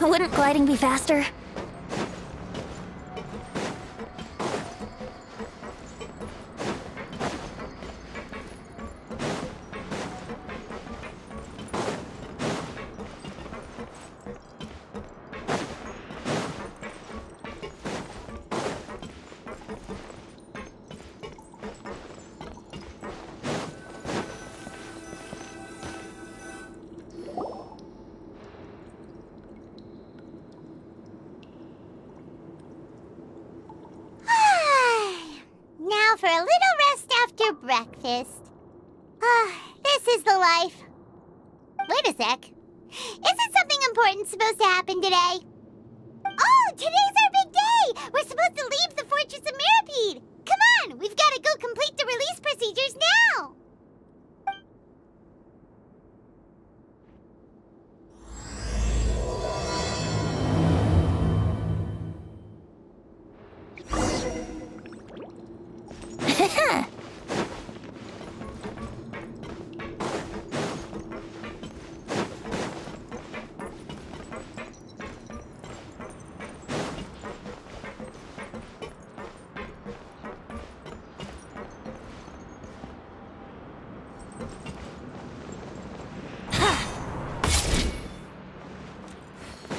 Wouldn't gliding be faster? Now for a little rest after breakfast. This is the life. Wait a sec. Isn't something important supposed to happen today? Oh, today's our big day! We're supposed to leave the Fortress of Mirapede! Come on, we've got to go complete the release procedures now!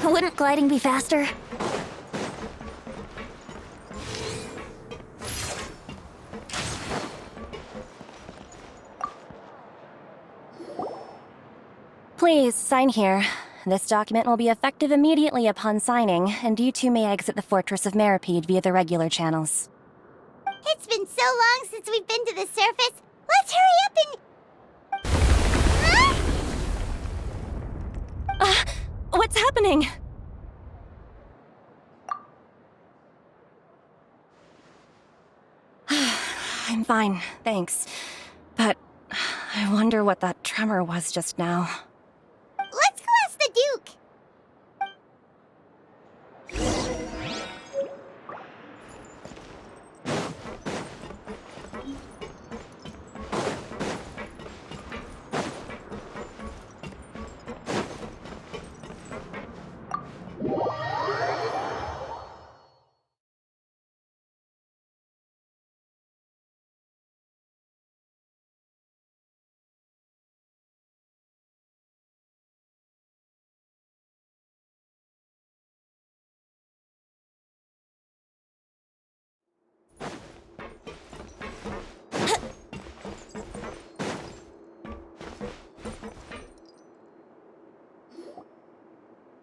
Wouldn't gliding be faster? Please, sign here. This document will be effective immediately upon signing, and you two may exit the Fortress of Mirapede via the regular channels. It's been so long since we've been to the surface. Let's hurry up and... What's happening? I'm fine, thanks. But I wonder what that tremor was just now. Let's go ask the Duke.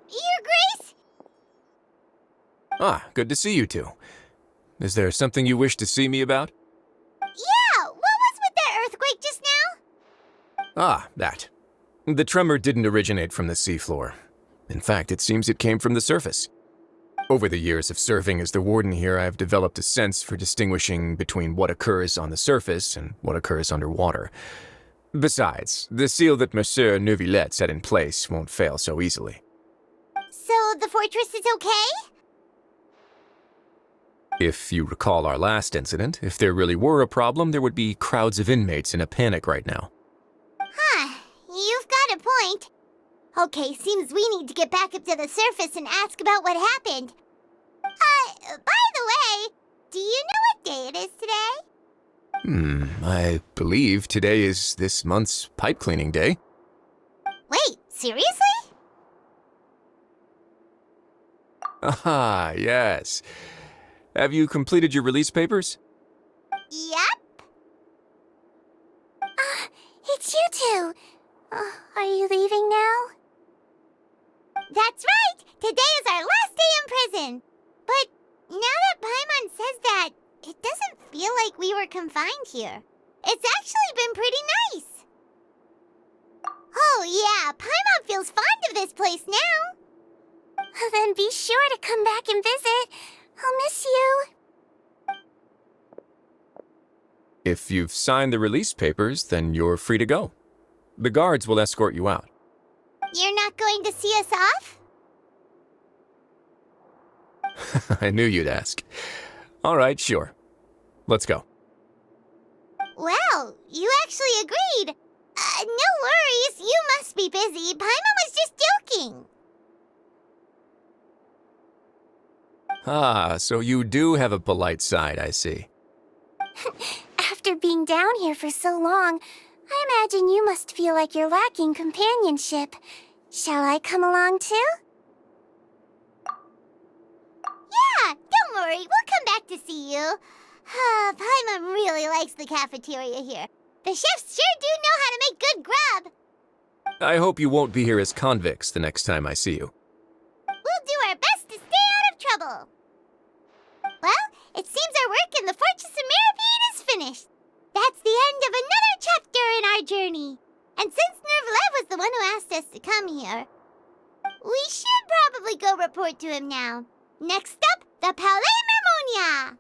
Your Grace? Ah, good to see you two. Is there something you wish to see me about? Yeah, what was with that earthquake just now? Ah, that. The tremor didn't originate from the seafloor. In fact, it seems it came from the surface. Over the years of serving as the warden here, I have developed a sense for distinguishing between what occurs on the surface and what occurs underwater. Besides, the seal that Monsieur Neuvillette set in place won't fail so easily. So the fortress is okay? If you recall our last incident, if there really were a problem, there would be crowds of inmates in a panic right now. Huh, you've got a point. Okay, seems we need to get back up to the surface and ask about what happened. By the way, do you know what day it is today? I believe today is this month's pipe cleaning day. Wait, seriously? Ah, yes. Have you completed your release papers? Yep. It's you two! Are you leaving now? That's right! Today is our last day in prison! But now that Paimon says that, it doesn't feel like we were confined here. It's actually been pretty nice. Oh yeah, Paimon feels fond of this place now. Then be sure to come back and visit. I'll miss you. If you've signed the release papers, then you're free to go. The guards will escort you out. You're not going to see us off? I knew you'd ask. All right, sure. Let's go. Well, you actually agreed. No worries, you must be busy. Paimon was just joking. Ah, so you do have a polite side, I see. After being down here for so long, I imagine you must feel like you're lacking companionship. Shall I come along too? Yeah, don't worry. We'll come back to see you. Paimon really likes the cafeteria here. The chefs sure do know how to make good grub. I hope you won't be here as convicts the next time I see you. We'll do our best to stay out of trouble. Well, it seems our work in the Fortress of Meripede is finished. That's the end of another chapter in our journey. And since Nervlev was the one who asked us to come here, we should probably go report to him now. Next up, the Palais Mermonia.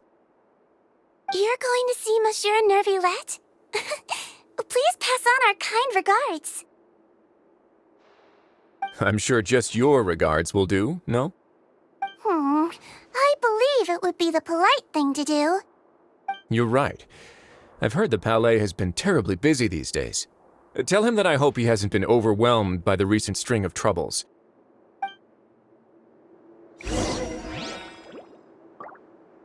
You're going to see Monsieur Nervillette? Please pass on our kind regards. I'm sure just your regards will do, no? I believe it would be the polite thing to do. You're right. I've heard the Palais has been terribly busy these days. Tell him that I hope he hasn't been overwhelmed by the recent string of troubles.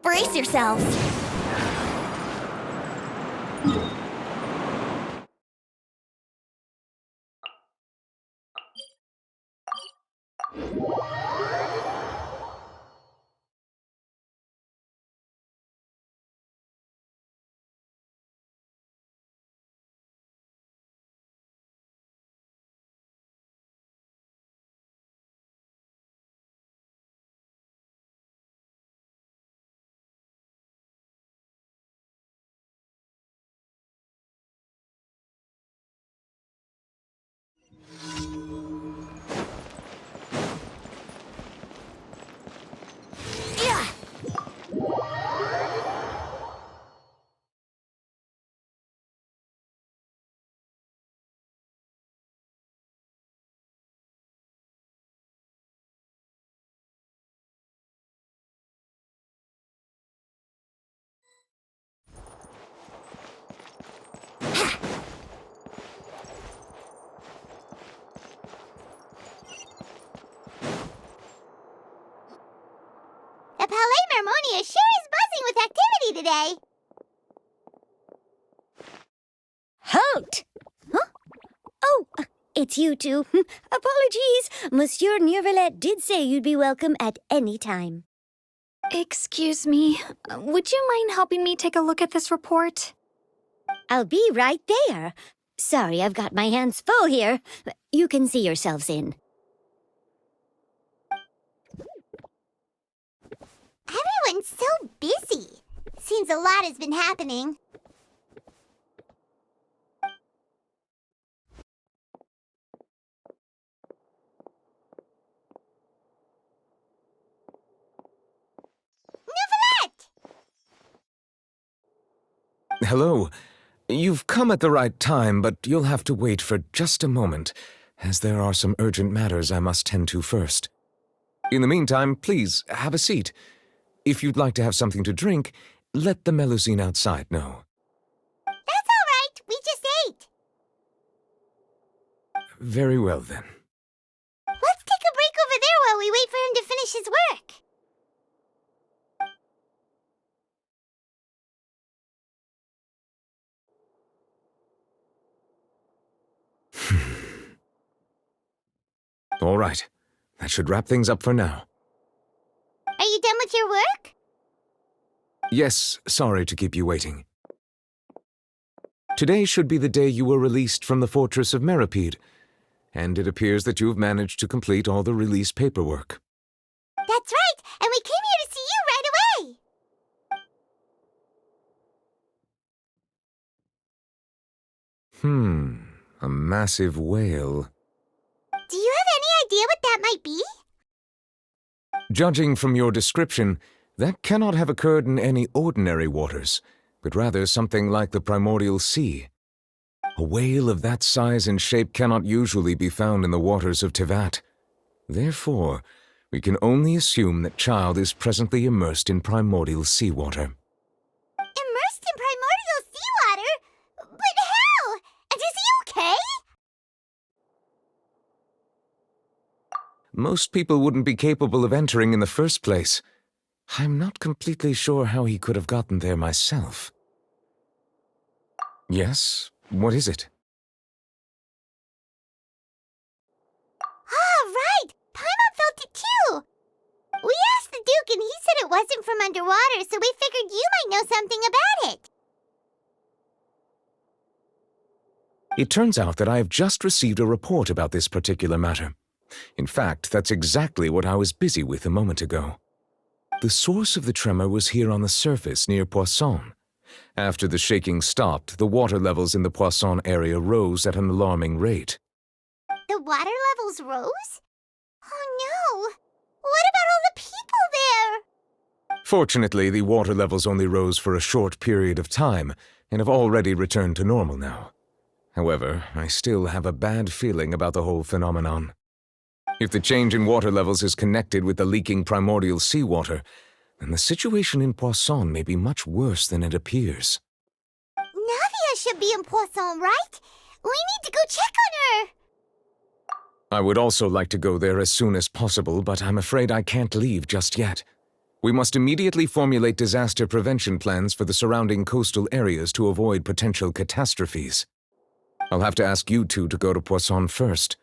Brace yourselves. The Palais Mermonia sure is buzzing with activity today. Halt! Huh? Oh, it's you two. Apologies. Monsieur Nervillette did say you'd be welcome at any time. Excuse me, would you mind helping me take a look at this report? I'll be right there. Sorry, I've got my hands full here. You can see yourselves in. Everyone's so busy. Seems a lot has been happening. Nervillette! Hello. You've come at the right time, but you'll have to wait for just a moment, as there are some urgent matters I must tend to first. In the meantime, please, have a seat. If you'd like to have something to drink, let the Melusine outside know. That's all right. We just ate. Very well, then. Let's take a break over there while we wait for him to finish his work. All right. That should wrap things up for now. Are you done with your work? Yes, sorry to keep you waiting. Today should be the day you were released from the Fortress of Meripede, and it appears that you have managed to complete all the release paperwork. That's right, and we came here to see you right away. A massive whale. Do you have any idea what that might be? Judging from your description, that cannot have occurred in any ordinary waters, but rather something like the primordial sea. A whale of that size and shape cannot usually be found in the waters of Tevat. Therefore, we can only assume that Child is presently immersed in primordial seawater. Immersed in primordial seawater? But how? And is he okay? Most people wouldn't be capable of entering in the first place. I'm not completely sure how he could have gotten there myself. Yes? What is it? Ah, right! Paimon felt it too! We asked the Duke and he said it wasn't from underwater, so we figured you might know something about it. It turns out that I have just received a report about this particular matter. In fact, that's exactly what I was busy with a moment ago. The source of the tremor was here on the surface near Poisson. After the shaking stopped, the water levels in the Poisson area rose at an alarming rate. The water levels rose? Oh no! What about all the people there? Fortunately, the water levels only rose for a short period of time and have already returned to normal now. However, I still have a bad feeling about the whole phenomenon. If the change in water levels is connected with the leaking primordial seawater, then the situation in Poisson may be much worse than it appears. Navia should be in Poisson, right? We need to go check on her! I would also like to go there as soon as possible, but I'm afraid I can't leave just yet. We must immediately formulate disaster prevention plans for the surrounding coastal areas to avoid potential catastrophes. I'll have to ask you two to go to Poisson first.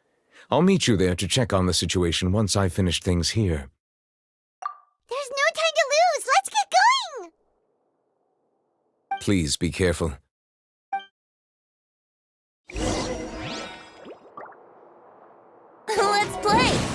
I'll meet you there to check on the situation once I've finished things here. There's no time to lose! Let's get going! Please be careful. Let's play!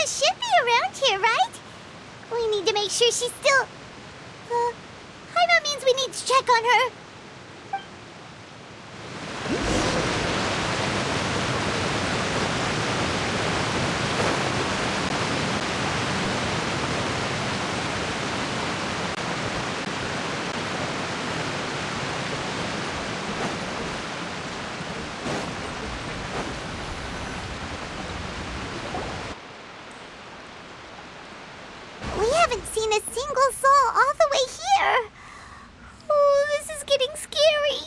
should be around here, right? We need to make sure she's still... Hyma means we need to check on her. We haven't seen a single soul all the way here. Oh, this is getting scary.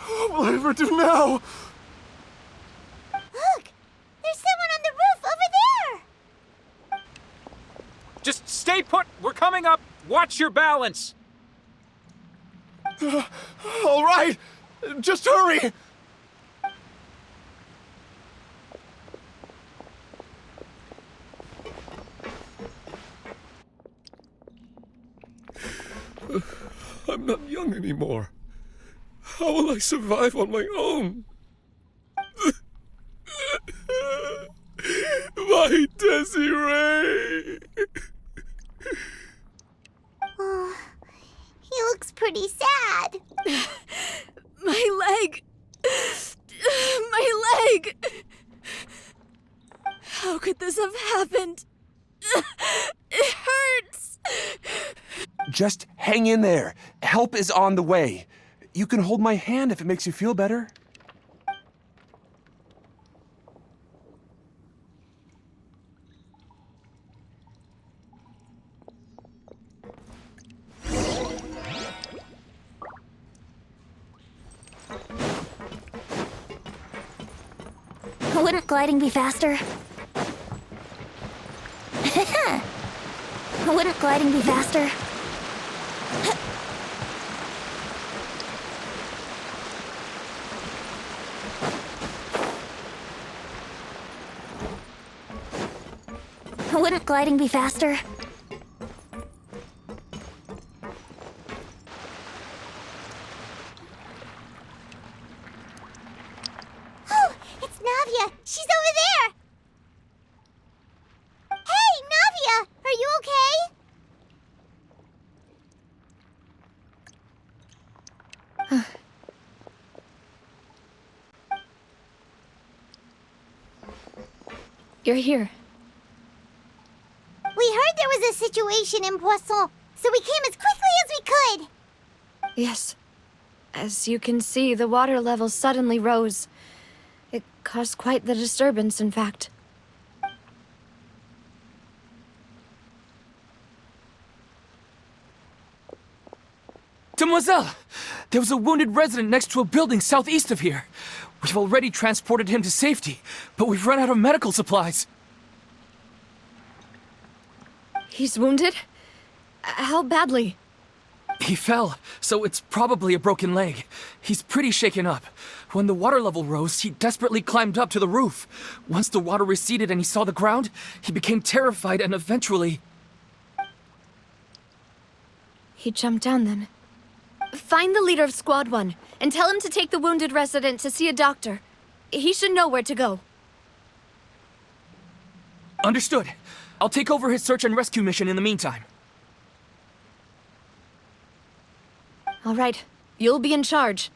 What will I ever do now? Look, there's someone on the roof over there. Just stay put! We're coming up! Watch your balance! All right, just hurry. I'm not young anymore. How will I survive on my own? My Desiree! Oh, he looks pretty sad. My leg! My leg! How could this have happened? It hurts! Just hang in there. Help is on the way. You can hold my hand if it makes you feel better. Wouldn't gliding be faster? Wouldn't gliding be faster? Wouldn't gliding be faster? Oh, it's Navia. She's over there. Hey, Navia, are you okay? You're here. We heard there was a situation in Poisson, so we came as quickly as we could. Yes. As you can see, the water level suddenly rose. It caused quite the disturbance, in fact. Demoiselle! There was a wounded resident next to a building southeast of here. We've already transported him to safety, but we've run out of medical supplies. He's wounded? How badly? He fell, so it's probably a broken leg. He's pretty shaken up. When the water level rose, he desperately climbed up to the roof. Once the water receded and he saw the ground, he became terrified and eventually... He jumped down then. Find the leader of Squad 1 and tell him to take the wounded resident to see a doctor. He should know where to go. Understood. I'll take over his search and rescue mission in the meantime. All right, you'll be in charge.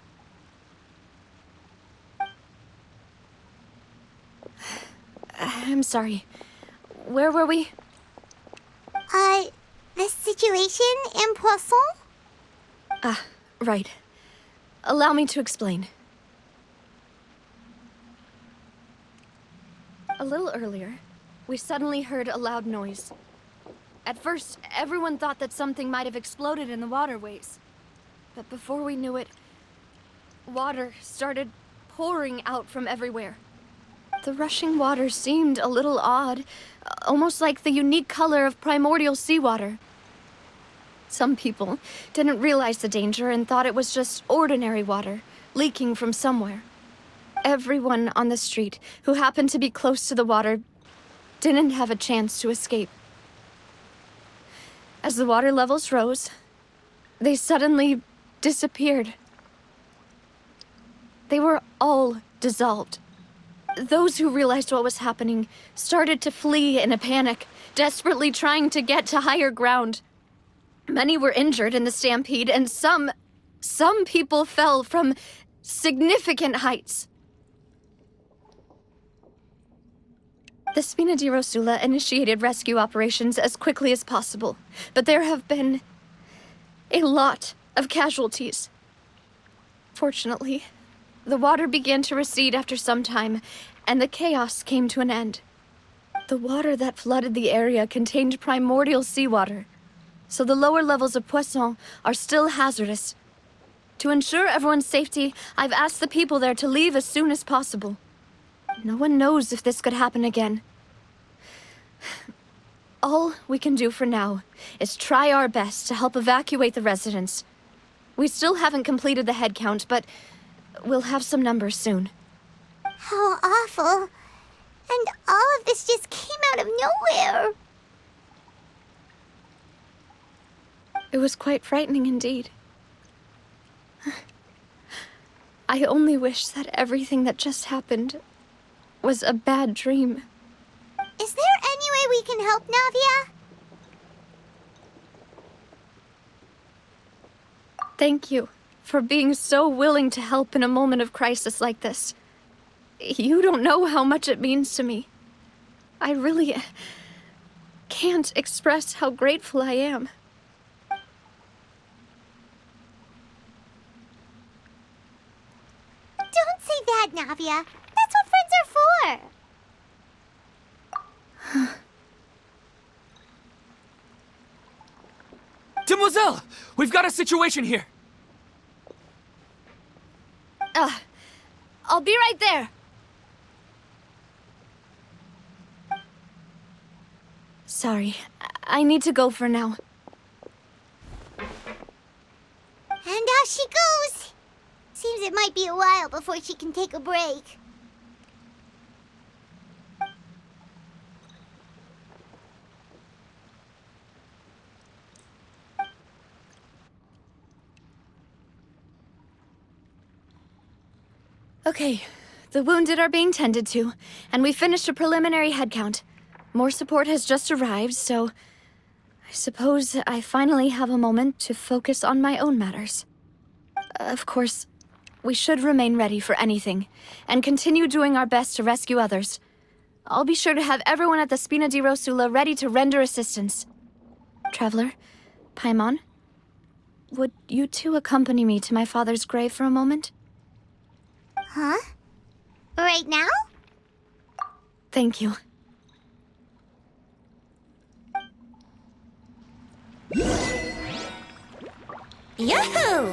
I'm sorry. Where were we? The situation in Poisson? Ah, right. Allow me to explain. A little earlier, we suddenly heard a loud noise. At first, everyone thought that something might have exploded in the waterways. But before we knew it, water started pouring out from everywhere. The rushing water seemed a little odd, almost like the unique color of primordial seawater. Some people didn't realize the danger and thought it was just ordinary water, leaking from somewhere. Everyone on the street who happened to be close to the water didn't have a chance to escape. As the water levels rose, they suddenly disappeared. They were all dissolved. Those who realized what was happening started to flee in a panic, desperately trying to get to higher ground. Many were injured in the stampede, and some people fell from significant heights. The Spina di Rosula initiated rescue operations as quickly as possible, but there have been a lot of casualties. Fortunately, the water began to recede after some time, and the chaos came to an end. The water that flooded the area contained primordial seawater, so the lower levels of Poisson are still hazardous. To ensure everyone's safety, I've asked the people there to leave as soon as possible. No one knows if this could happen again. All we can do for now is try our best to help evacuate the residents. We still haven't completed the head count, but we'll have some numbers soon. How awful. And all of this just came out of nowhere. It was quite frightening indeed. I only wish that everything that just happened was a bad dream. Is there any way we can help, Navia? Thank you for being so willing to help in a moment of crisis like this. You don't know how much it means to me. I really can't express how grateful I am. Don't say that, Navia. That's what friends are for. Demoiselle! We've got a situation here! I'll be right there. Sorry, I need to go for now. And out she goes. Seems it might be a while before she can take a break. Okay, the wounded are being tended to, and we finished a preliminary head count. More support has just arrived, so I suppose I finally have a moment to focus on my own matters. Of course, we should remain ready for anything, and continue doing our best to rescue others. I'll be sure to have everyone at the Spina di Rosula ready to render assistance. Traveler, Paimon, would you two accompany me to my father's grave for a moment? Huh? Right now? Thank you. Yahoo!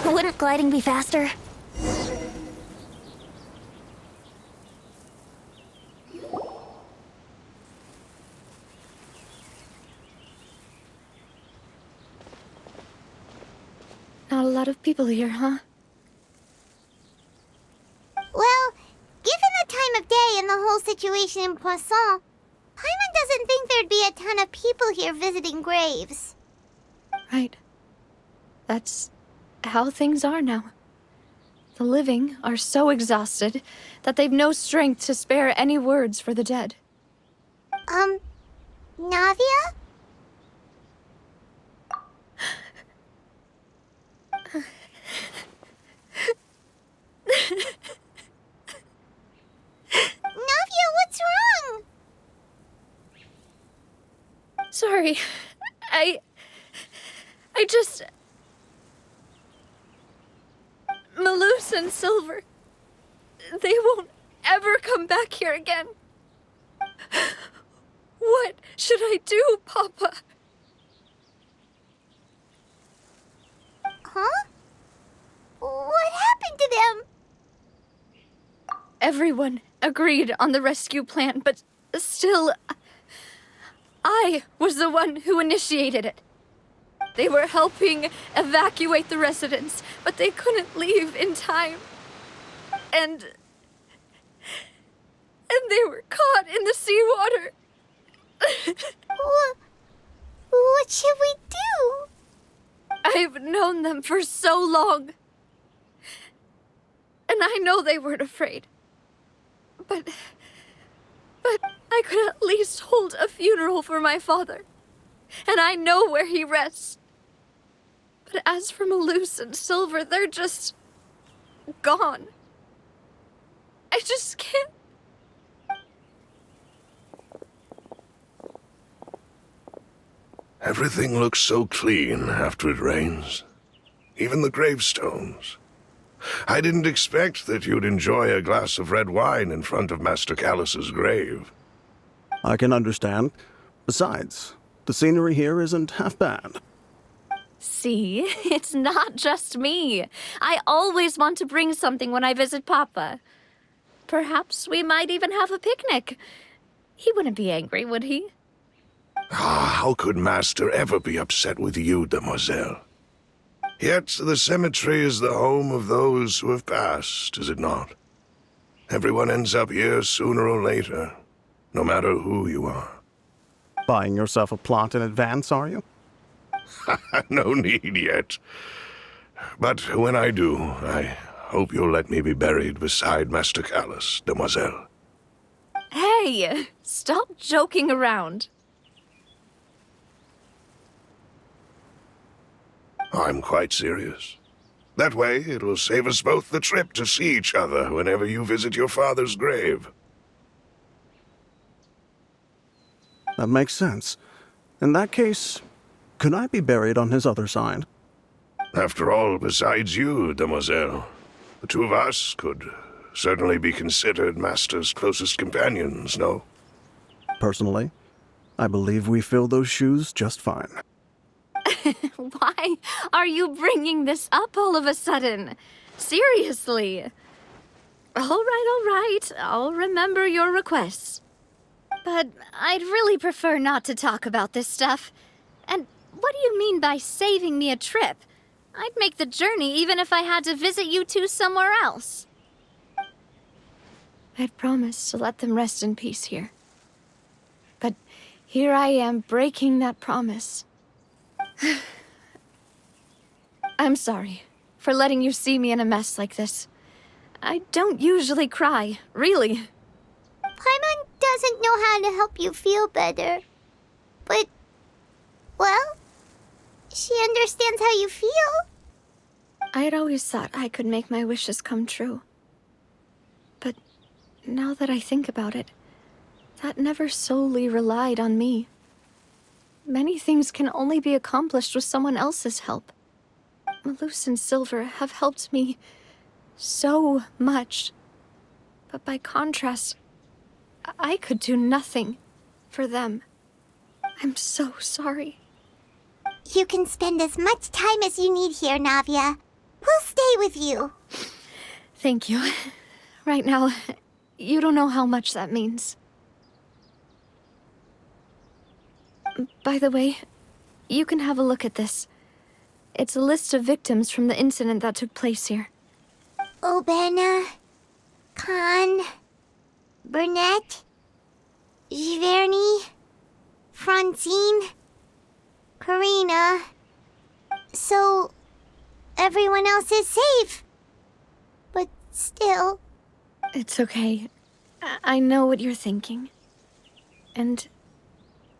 Wouldn't gliding be faster? Not a lot of people here, huh? Well, given the time of day and the whole situation in Poisson, Paimon doesn't think there'd be a ton of people here visiting graves. Right. That's how things are now. The living are so exhausted that they've no strength to spare any words for the dead. Navia? Navia, what's wrong? Sorry. I just... Malus and Silver, they won't ever come back here again. What should I do, Papa? Huh? What happened to them? Everyone agreed on the rescue plan, but still, I was the one who initiated it. They were helping evacuate the residents, but they couldn't leave in time. And they were caught in the seawater. What should we do? I've known them for so long. And I know they weren't afraid. But I could at least hold a funeral for my father. And I know where he rests. But as for Malus and Silver, they're just gone. I just can't. Everything looks so clean after it rains. Even the gravestones. I didn't expect that you'd enjoy a glass of red wine in front of Master Callus's grave. I can understand. Besides, the scenery here isn't half bad. See, it's not just me. I always want to bring something when I visit Papa. Perhaps we might even have a picnic. He wouldn't be angry, would he? How could Master ever be upset with you, demoiselle? Yet the cemetery is the home of those who have passed, is it not? Everyone ends up here sooner or later, no matter who you are. Buying yourself a plot in advance, are you? No need yet. But when I do, I hope you'll let me be buried beside Master Callus, demoiselle. Hey, stop joking around. I'm quite serious. That way, it'll save us both the trip to see each other whenever you visit your father's grave. That makes sense. In that case, could I be buried on his other side? After all, besides you, demoiselle, the two of us could certainly be considered Master's closest companions, no? Personally, I believe we fill those shoes just fine. Why are you bringing this up all of a sudden? Seriously. All right. I'll remember your requests. But I'd really prefer not to talk about this stuff. And what do you mean by saving me a trip? I'd make the journey even if I had to visit you two somewhere else. I'd promised to let them rest in peace here. But here I am breaking that promise. I'm sorry for letting you see me in a mess like this. I don't usually cry, really. Paimon doesn't know how to help you feel better. But, well, she understands how you feel. I had always thought I could make my wishes come true. But now that I think about it, that never solely relied on me. Many things can only be accomplished with someone else's help. Malus and Silver have helped me so much. But by contrast, I could do nothing for them. I'm so sorry. You can spend as much time as you need here, Navia. We'll stay with you. Thank you. Right now, you don't know how much that means. By the way, you can have a look at this. It's a list of victims from the incident that took place here. Obena, Khan, Burnett, Giverny, Francine, Karina. So, everyone else is safe. But still... It's okay. I know what you're thinking. And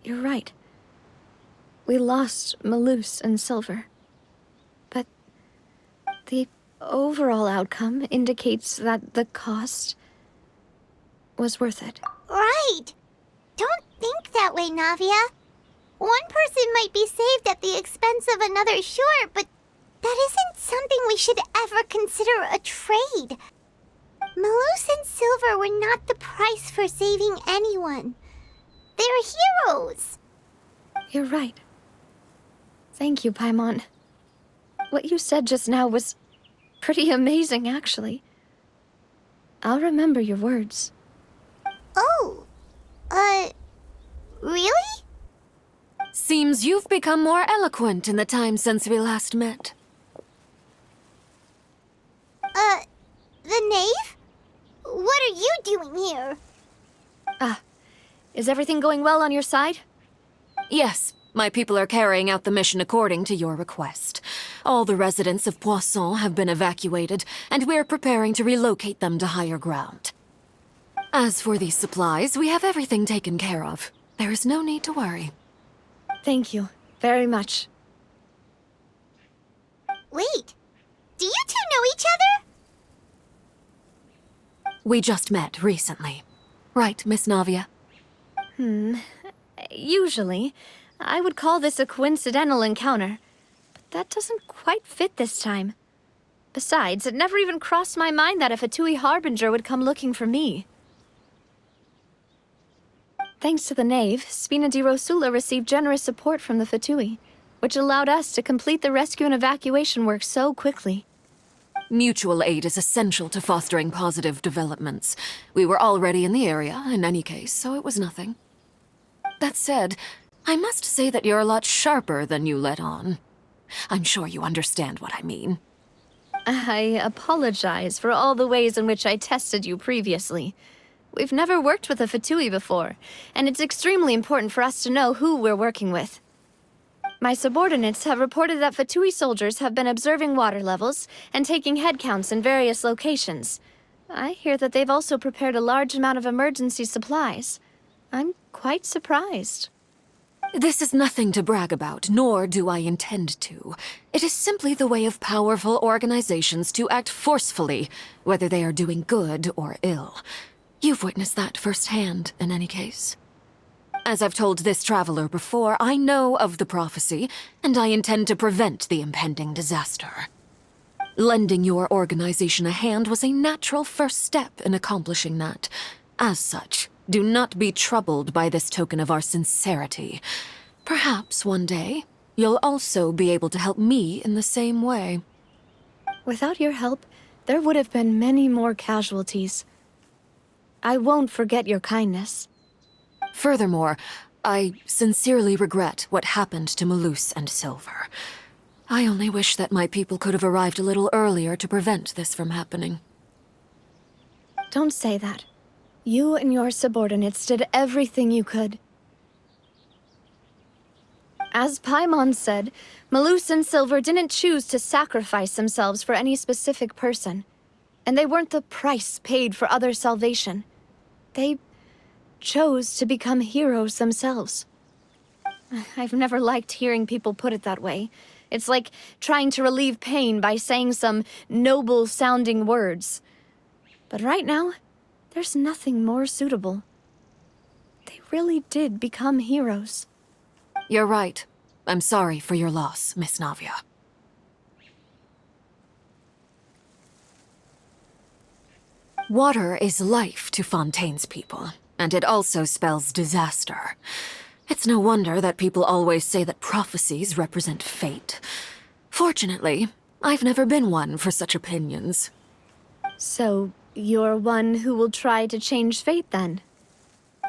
you're right. We lost Malus and Silver. But the overall outcome indicates that the cost was worth it. Right! Don't think that way, Navia. One person might be saved at the expense of another, sure, but that isn't something we should ever consider a trade. Malus and Silver were not the price for saving anyone. They're heroes. You're right. Thank you, Paimon. What you said just now was pretty amazing, actually. I'll remember your words. Oh, really? Seems you've become more eloquent in the time since we last met. The knave? What are you doing here? Is everything going well on your side? Yes, my people are carrying out the mission according to your request. All the residents of Poisson have been evacuated, and we're preparing to relocate them to higher ground. As for these supplies, we have everything taken care of. There is no need to worry. Thank you very much. Wait, do you two know each other? We just met recently. Right, Miss Navia? Usually, I would call this a coincidental encounter, but that doesn't quite fit this time. Besides, it never even crossed my mind that a Fatui Harbinger would come looking for me. Thanks to the Knave, Spina di Rosula received generous support from the Fatui, which allowed us to complete the rescue and evacuation work so quickly. Mutual aid is essential to fostering positive developments. We were already in the area, in any case, so it was nothing. That said, I must say that you're a lot sharper than you let on. I'm sure you understand what I mean. I apologize for all the ways in which I tested you previously. We've never worked with a Fatui before, and it's extremely important for us to know who we're working with. My subordinates have reported that Fatui soldiers have been observing water levels and taking head counts in various locations. I hear that they've also prepared a large amount of emergency supplies. I'm quite surprised. This is nothing to brag about, nor do I intend to. It is simply the way of powerful organizations to act forcefully, whether they are doing good or ill. You've witnessed that firsthand, in any case. As I've told this traveler before, I know of the prophecy, and I intend to prevent the impending disaster. Lending your organization a hand was a natural first step in accomplishing that. As such, do not be troubled by this token of our sincerity. Perhaps one day, you'll also be able to help me in the same way. Without your help, there would have been many more casualties. I won't forget your kindness. Furthermore, I sincerely regret what happened to Malus and Silver. I only wish that my people could have arrived a little earlier to prevent this from happening. Don't say that. You and your subordinates did everything you could. As Paimon said, Malus and Silver didn't choose to sacrifice themselves for any specific person. And they weren't the price paid for other salvation. They chose to become heroes themselves. I've never liked hearing people put it that way. It's like trying to relieve pain by saying some noble-sounding words. But right now, there's nothing more suitable. They really did become heroes. You're right. I'm sorry for your loss, Miss Navia. Water is life to Fontaine's people, and it also spells disaster. It's no wonder that people always say that prophecies represent fate. Fortunately, I've never been one for such opinions. So, you're one who will try to change fate, then?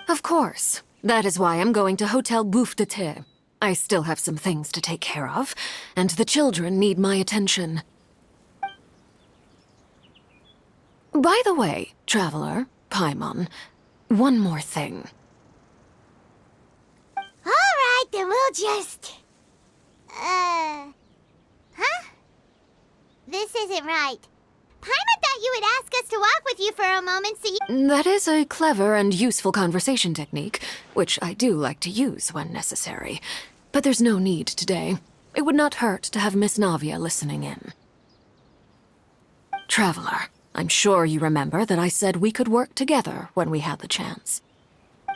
Of course. That is why I'm going to Hotel Bouffe de Thé. I still have some things to take care of, and the children need my attention. By the way, Traveler, Paimon, one more thing. Alright, then we'll just... Huh? This isn't right. Paimon thought you would ask us to walk with you for a moment so you... That is a clever and useful conversation technique, which I do like to use when necessary. But there's no need today. It would not hurt to have Miss Navia listening in. Traveler, I'm sure you remember that I said we could work together when we had the chance.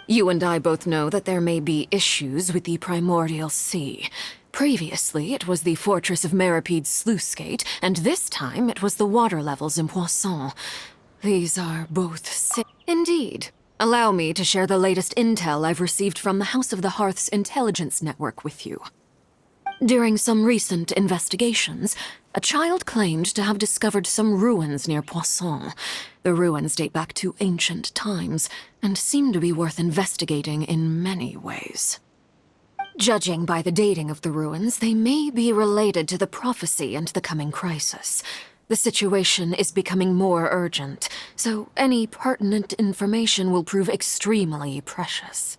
You and I both know that there may be issues with the primordial sea. Previously, it was the fortress of Meripede's sluice gate, and this time it was the water levels in Poisson. These are both Indeed. Allow me to share the latest intel I've received from the House of the Hearth's intelligence network with you. During some recent investigations, a child claimed to have discovered some ruins near Poisson. The ruins date back to ancient times and seem to be worth investigating in many ways. Judging by the dating of the ruins, they may be related to the prophecy and the coming crisis. The situation is becoming more urgent, so any pertinent information will prove extremely precious.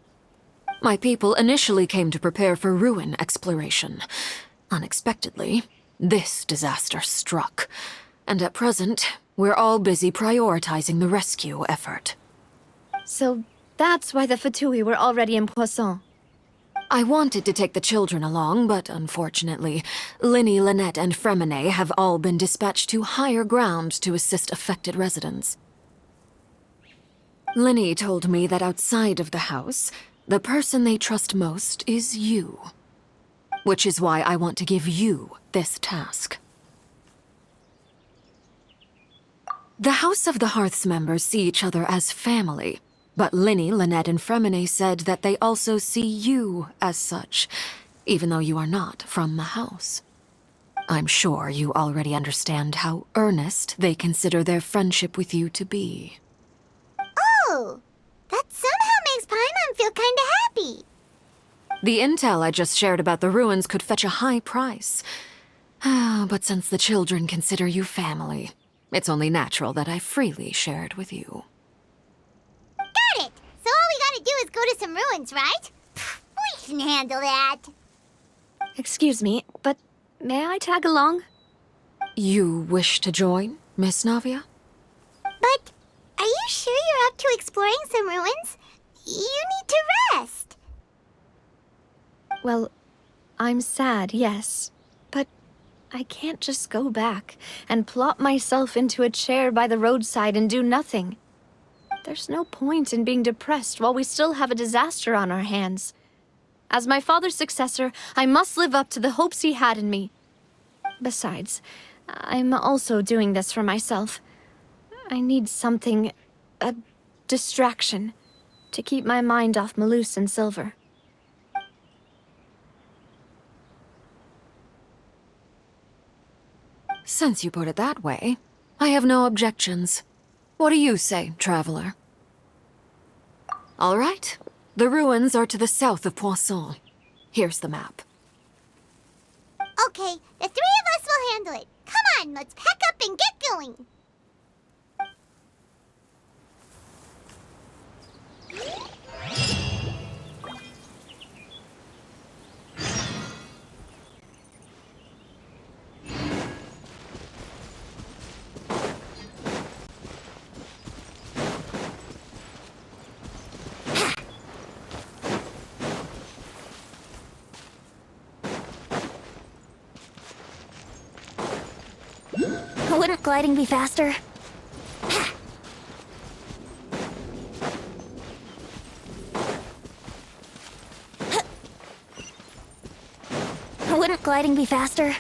My people initially came to prepare for ruin exploration. Unexpectedly, this disaster struck, and at present, we're all busy prioritizing the rescue effort. So that's why the Fatui were already in Poisson. I wanted to take the children along, but unfortunately, Linny, Lynette, and Fremine have all been dispatched to higher ground to assist affected residents. Linny told me that outside of the house, the person they trust most is you. Which is why I want to give you this task. The House of the Hearth's members see each other as family. But Linny, Lynette, and Fremine said that they also see you as such, even though you are not from the house. I'm sure you already understand how earnest they consider their friendship with you to be. Oh, that somehow makes Paimon feel kinda happy. The intel I just shared about the ruins could fetch a high price. But since the children consider you family, it's only natural that I freely share it with you. Got it! So all we gotta do is go to some ruins, right? We can handle that. Excuse me, but may I tag along? You wish to join, Miss Navia? But are you sure you're up to exploring some ruins? You need to rest. Well, I'm sad, yes. But I can't just go back and plop myself into a chair by the roadside and do nothing. There's no point in being depressed while we still have a disaster on our hands. As my father's successor, I must live up to the hopes he had in me. Besides, I'm also doing this for myself. I need something, a distraction, to keep my mind off Malus and Silver. Since you put it that way, I have no objections. What do you say, traveler? All right. The ruins are to the south of Poisson. Here's the map. Okay, the three of us will handle it. Come on, let's pack up and get going. Wouldn't gliding be faster? Wouldn't gliding be faster?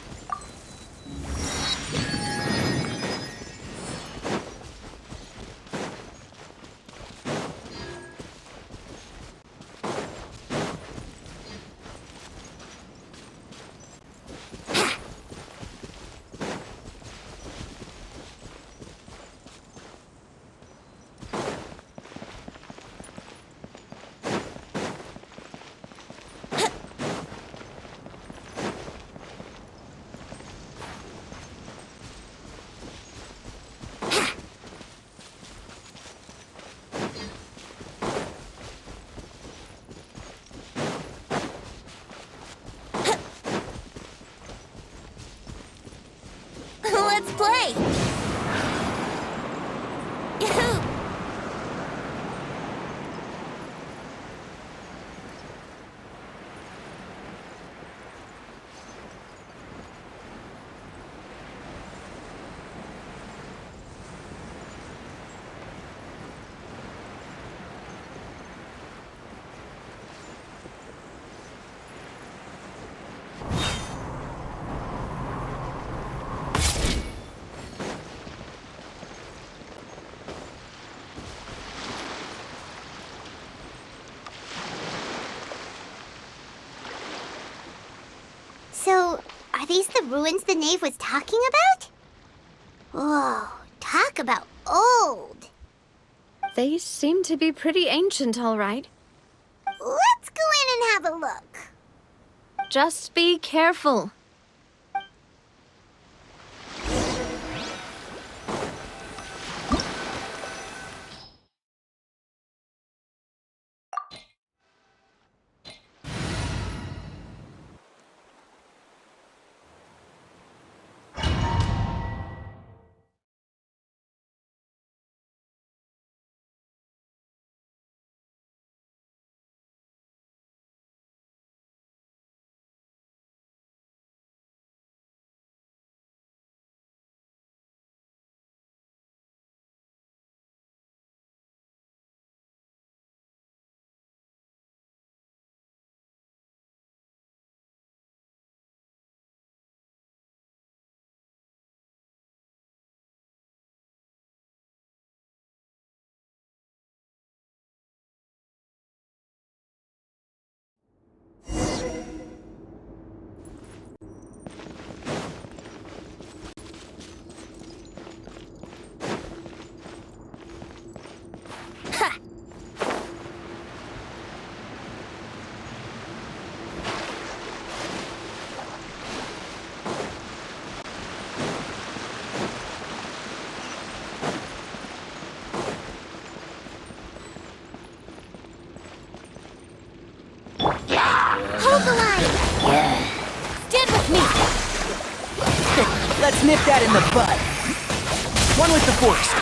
these the ruins the knave was talking about? Whoa, talk about old. They seem to be pretty ancient, all right. Let's go in and have a look. Just be careful. Hold the line! Stand with me! Let's nip that in the bud. One with the force.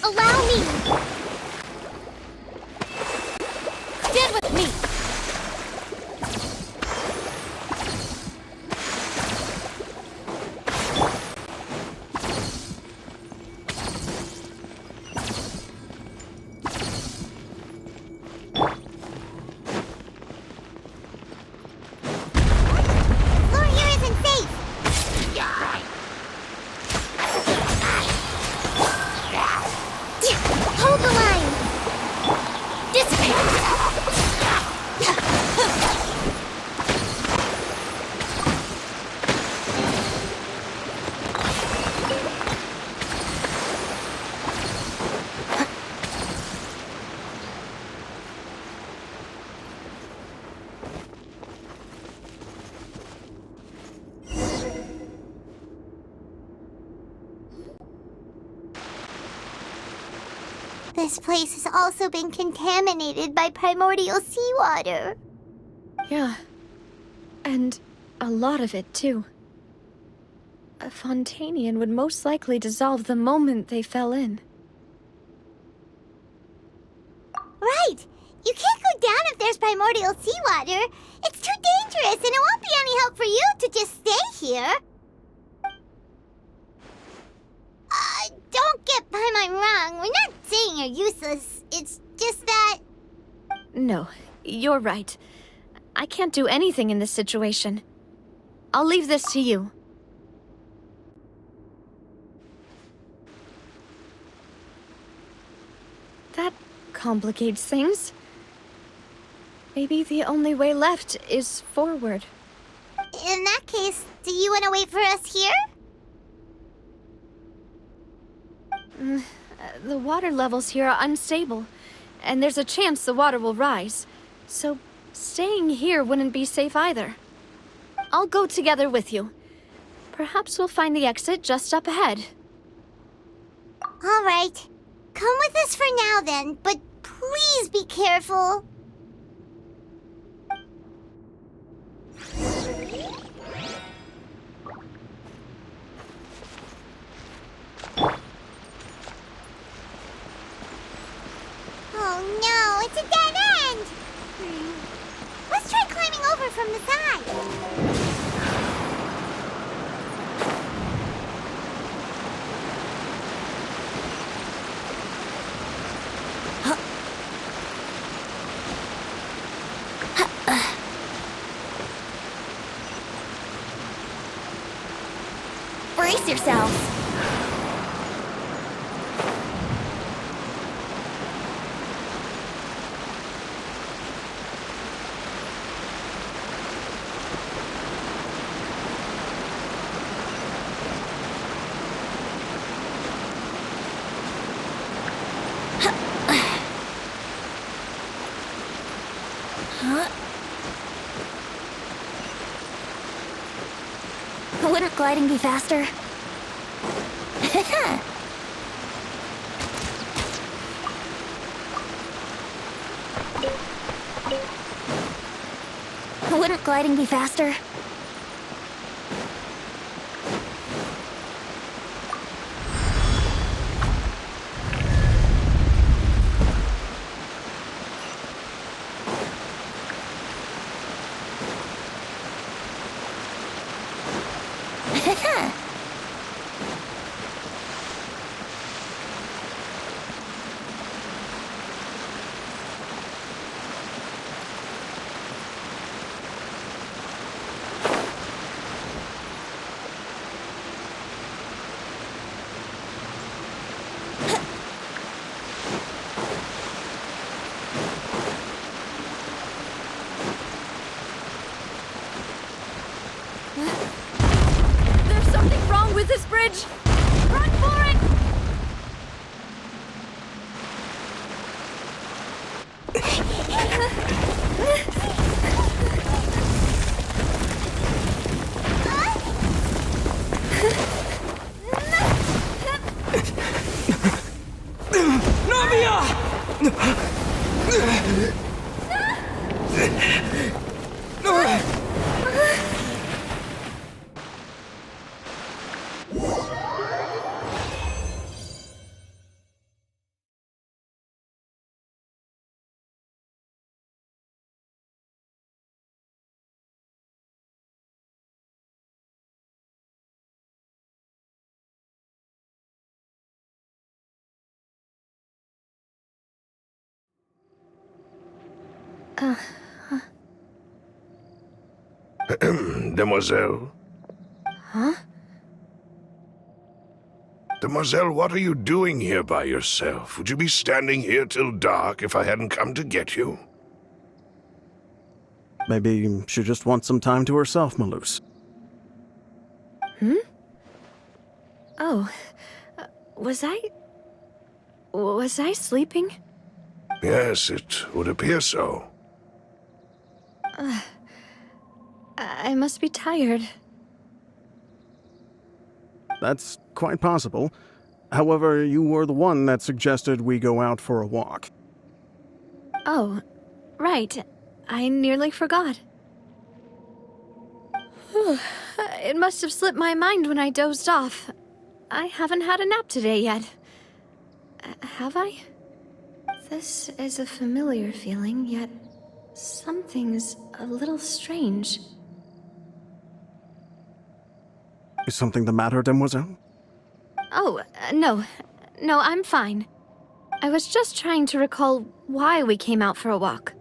Allow me! Stand with me! Floor here isn't safe! Hold the line! This place has also been contaminated by primordial seawater. Yeah. And a lot of it, too. A Fontainian would most likely dissolve the moment they fell in. Right! You can't go down if there's primordial seawater. It's too dangerous, and it won't be any help for you to just stay here. Don't get by my wrong. We're not saying you're useless. It's just that... No, you're right. I can't do anything in this situation. I'll leave this to you. That complicates things. Maybe the only way left is forward. In that case, do you want to wait for us here? The water levels here are unstable, and there's a chance the water will rise. So staying here wouldn't be safe either. I'll go together with you. Perhaps we'll find the exit just up ahead. All right. Come with us for now then, but please be careful. Oh no, it's a dead end! Let's try climbing over from the side. yourselves. Wouldn't gliding be faster? Wouldn't gliding be faster? There's something wrong with this bridge! Run for it! Demoiselle? Huh? Demoiselle, what are you doing here by yourself? Would you be standing here till dark if I hadn't come to get you? Maybe she just wants some time to herself, Maloose. Hmm? Oh. Was I sleeping? Yes, it would appear so. I must be tired. That's quite possible. However, you were the one that suggested we go out for a walk. Oh, right. I nearly forgot. It must have slipped my mind when I dozed off. I haven't had a nap today yet. Have I? This is a familiar feeling, yet something's a little strange. Is something the matter, Demoiselle? Oh, no. No, I'm fine. I was just trying to recall why we came out for a walk.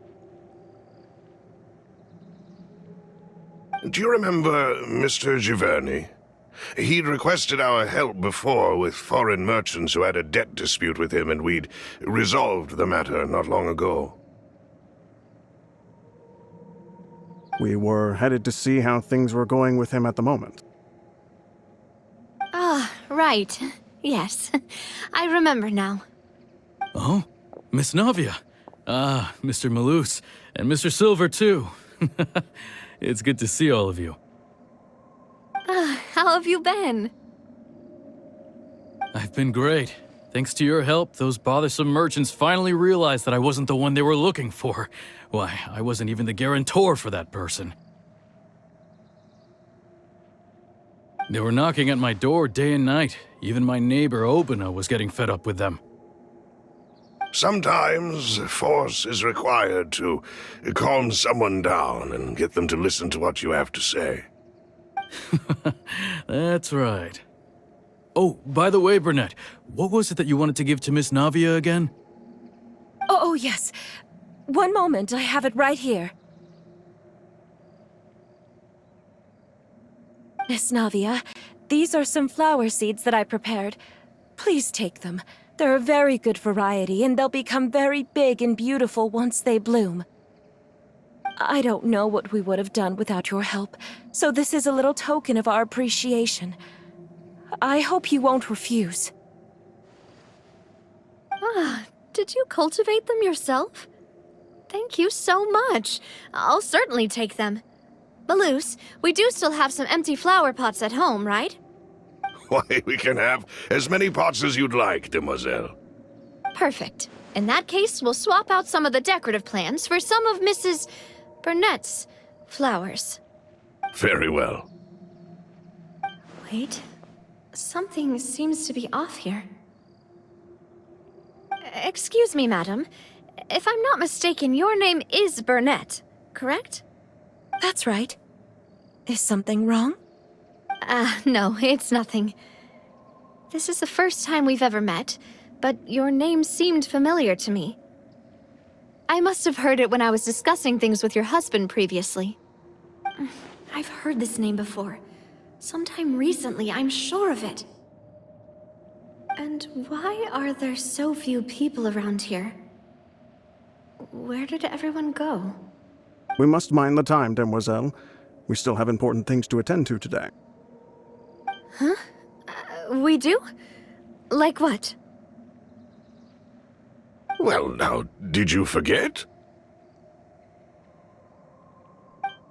Do you remember Mr. Giverny? He'd requested our help before with foreign merchants who had a debt dispute with him, and we'd resolved the matter not long ago. We were headed to see how things were going with him at the moment. Ah, right. Yes. I remember now. Oh, Miss Navia. Ah, Mr. Maloose. And Mr. Silver, too. It's good to see all of you. How have you been? I've been great. Thanks to your help, those bothersome merchants finally realized that I wasn't the one they were looking for. Why, I wasn't even the guarantor for that person. They were knocking at my door day and night. Even my neighbor Obina was getting fed up with them. Sometimes force is required to calm someone down and get them to listen to what you have to say. That's right. Oh, by the way, Burnett, what was it that you wanted to give to Miss Navia again? Oh, yes. One moment, I have it right here. Miss Navia, These are some flower seeds that I prepared. Please take them. They're a very good variety, and they'll become very big and beautiful once they bloom. I don't know what we would have done without your help, so this is a little token of our appreciation. I hope you won't refuse. Ah, did you cultivate them yourself? Thank you so much. I'll certainly take them. Balloose, we do still have some empty flower pots at home, right? Why, we can have as many pots as you'd like, demoiselle. Perfect. In that case, we'll swap out some of the decorative plants for some of Mrs. Burnett's flowers. Very well. Wait. Something seems to be off here. Excuse me, madam. If I'm not mistaken, your name is Burnett, correct? That's right. Is something wrong? No, it's nothing. This is the first time we've ever met, but your name seemed familiar to me. I must have heard it when I was discussing things with your husband previously. I've heard this name before. Sometime recently, I'm sure of it. And why are there so few people around here? Where did everyone go? We must mind the time, demoiselle. We still have important things to attend to today. Huh? We do? Like what? Well, now, did you forget?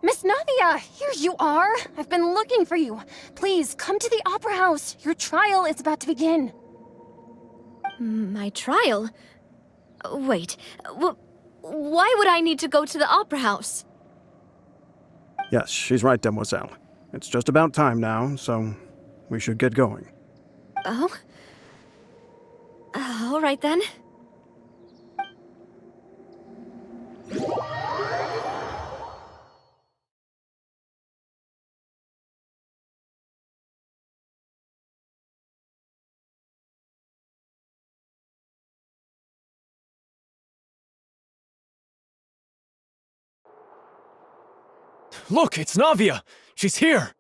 Miss Navia, here you are. I've been looking for you. Please, come to the Opera House. Your trial is about to begin. My trial? Wait, why would I need to go to the Opera House? Yes, she's right, demoiselle. It's just about time now, so we should get going. Oh? All right then. Look, it's Navia! She's here!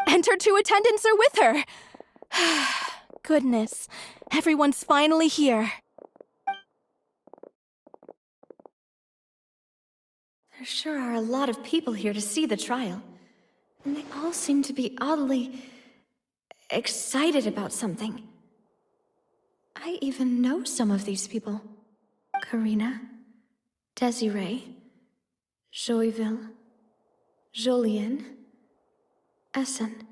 And her two attendants are with her! Goodness, everyone's finally here. There sure are a lot of people here to see the trial. And they all seem to be oddly excited about something. I even know some of these people. Karina, Desiree, Joyville, Jolien, Essen.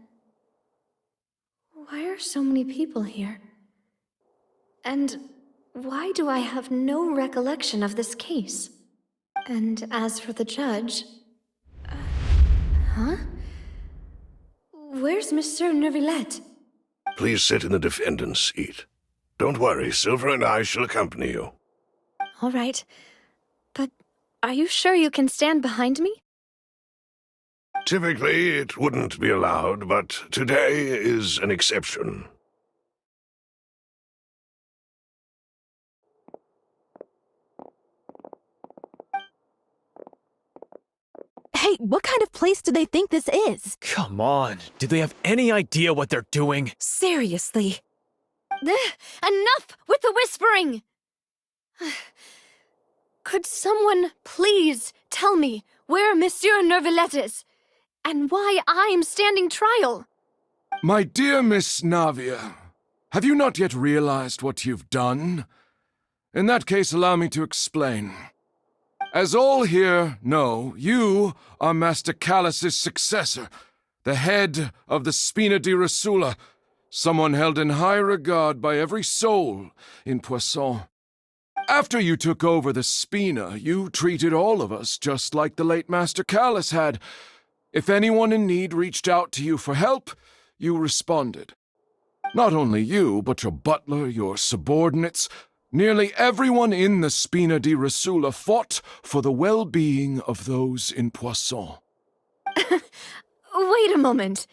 Why are so many people here? And why do I have no recollection of this case? And as for the judge... huh? Where's Monsieur Neuvillette? Please sit in the defendant's seat. Don't worry, Silver and I shall accompany you. All right. But are you sure you can stand behind me? Typically, it wouldn't be allowed, but today is an exception. Hey, what kind of place do they think this is? Come on, do they have any idea what they're doing? Seriously. Enough with the whispering! Could someone please tell me where Monsieur Neuvillette is? And why I'm standing trial? My dear Miss Navia, have you not yet realized what you've done? In that case, allow me to explain. As all here know, you are Master Callus's successor, the head of the Spina di Rosula, someone held in high regard by every soul in Poisson. After you took over the Spina, you treated all of us just like the late Master Callus had. If anyone in need reached out to you for help, you responded. Not only you, but your butler, your subordinates, nearly everyone in the Spina di Rosula fought for the well-being of those in Poisson. Wait a moment.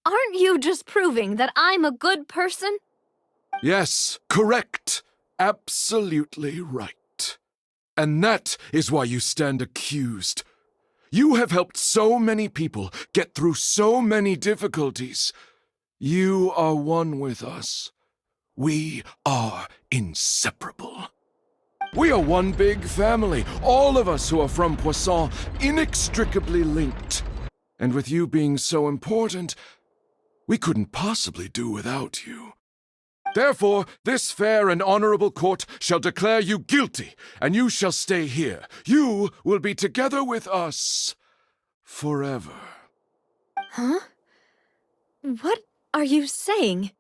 Aren't you just proving that I'm a good person? Yes, correct. Absolutely right. And that is why you stand accused. You have helped so many people get through so many difficulties. You are one with us. We are inseparable. We are one big family, all of us who are from Poisson, inextricably linked. And with you being so important, we couldn't possibly do without you. Therefore, this fair and honorable court shall declare you guilty, and you shall stay here. You will be together with us forever. Huh? What are you saying?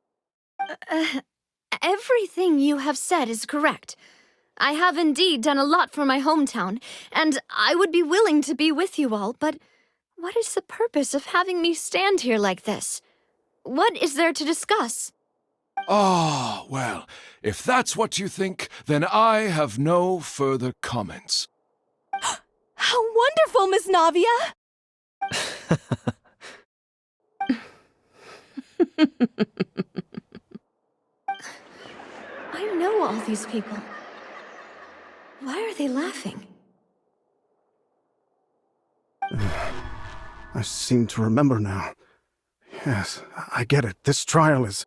Everything you have said is correct. I have indeed done a lot for my hometown, and I would be willing to be with you all, but what is the purpose of having me stand here like this? What is there to discuss? Ah, well, if that's what you think, then I have no further comments. How wonderful, Miss Navia! I know all these people. Why are they laughing? I seem to remember now. Yes, I get it. This trial is...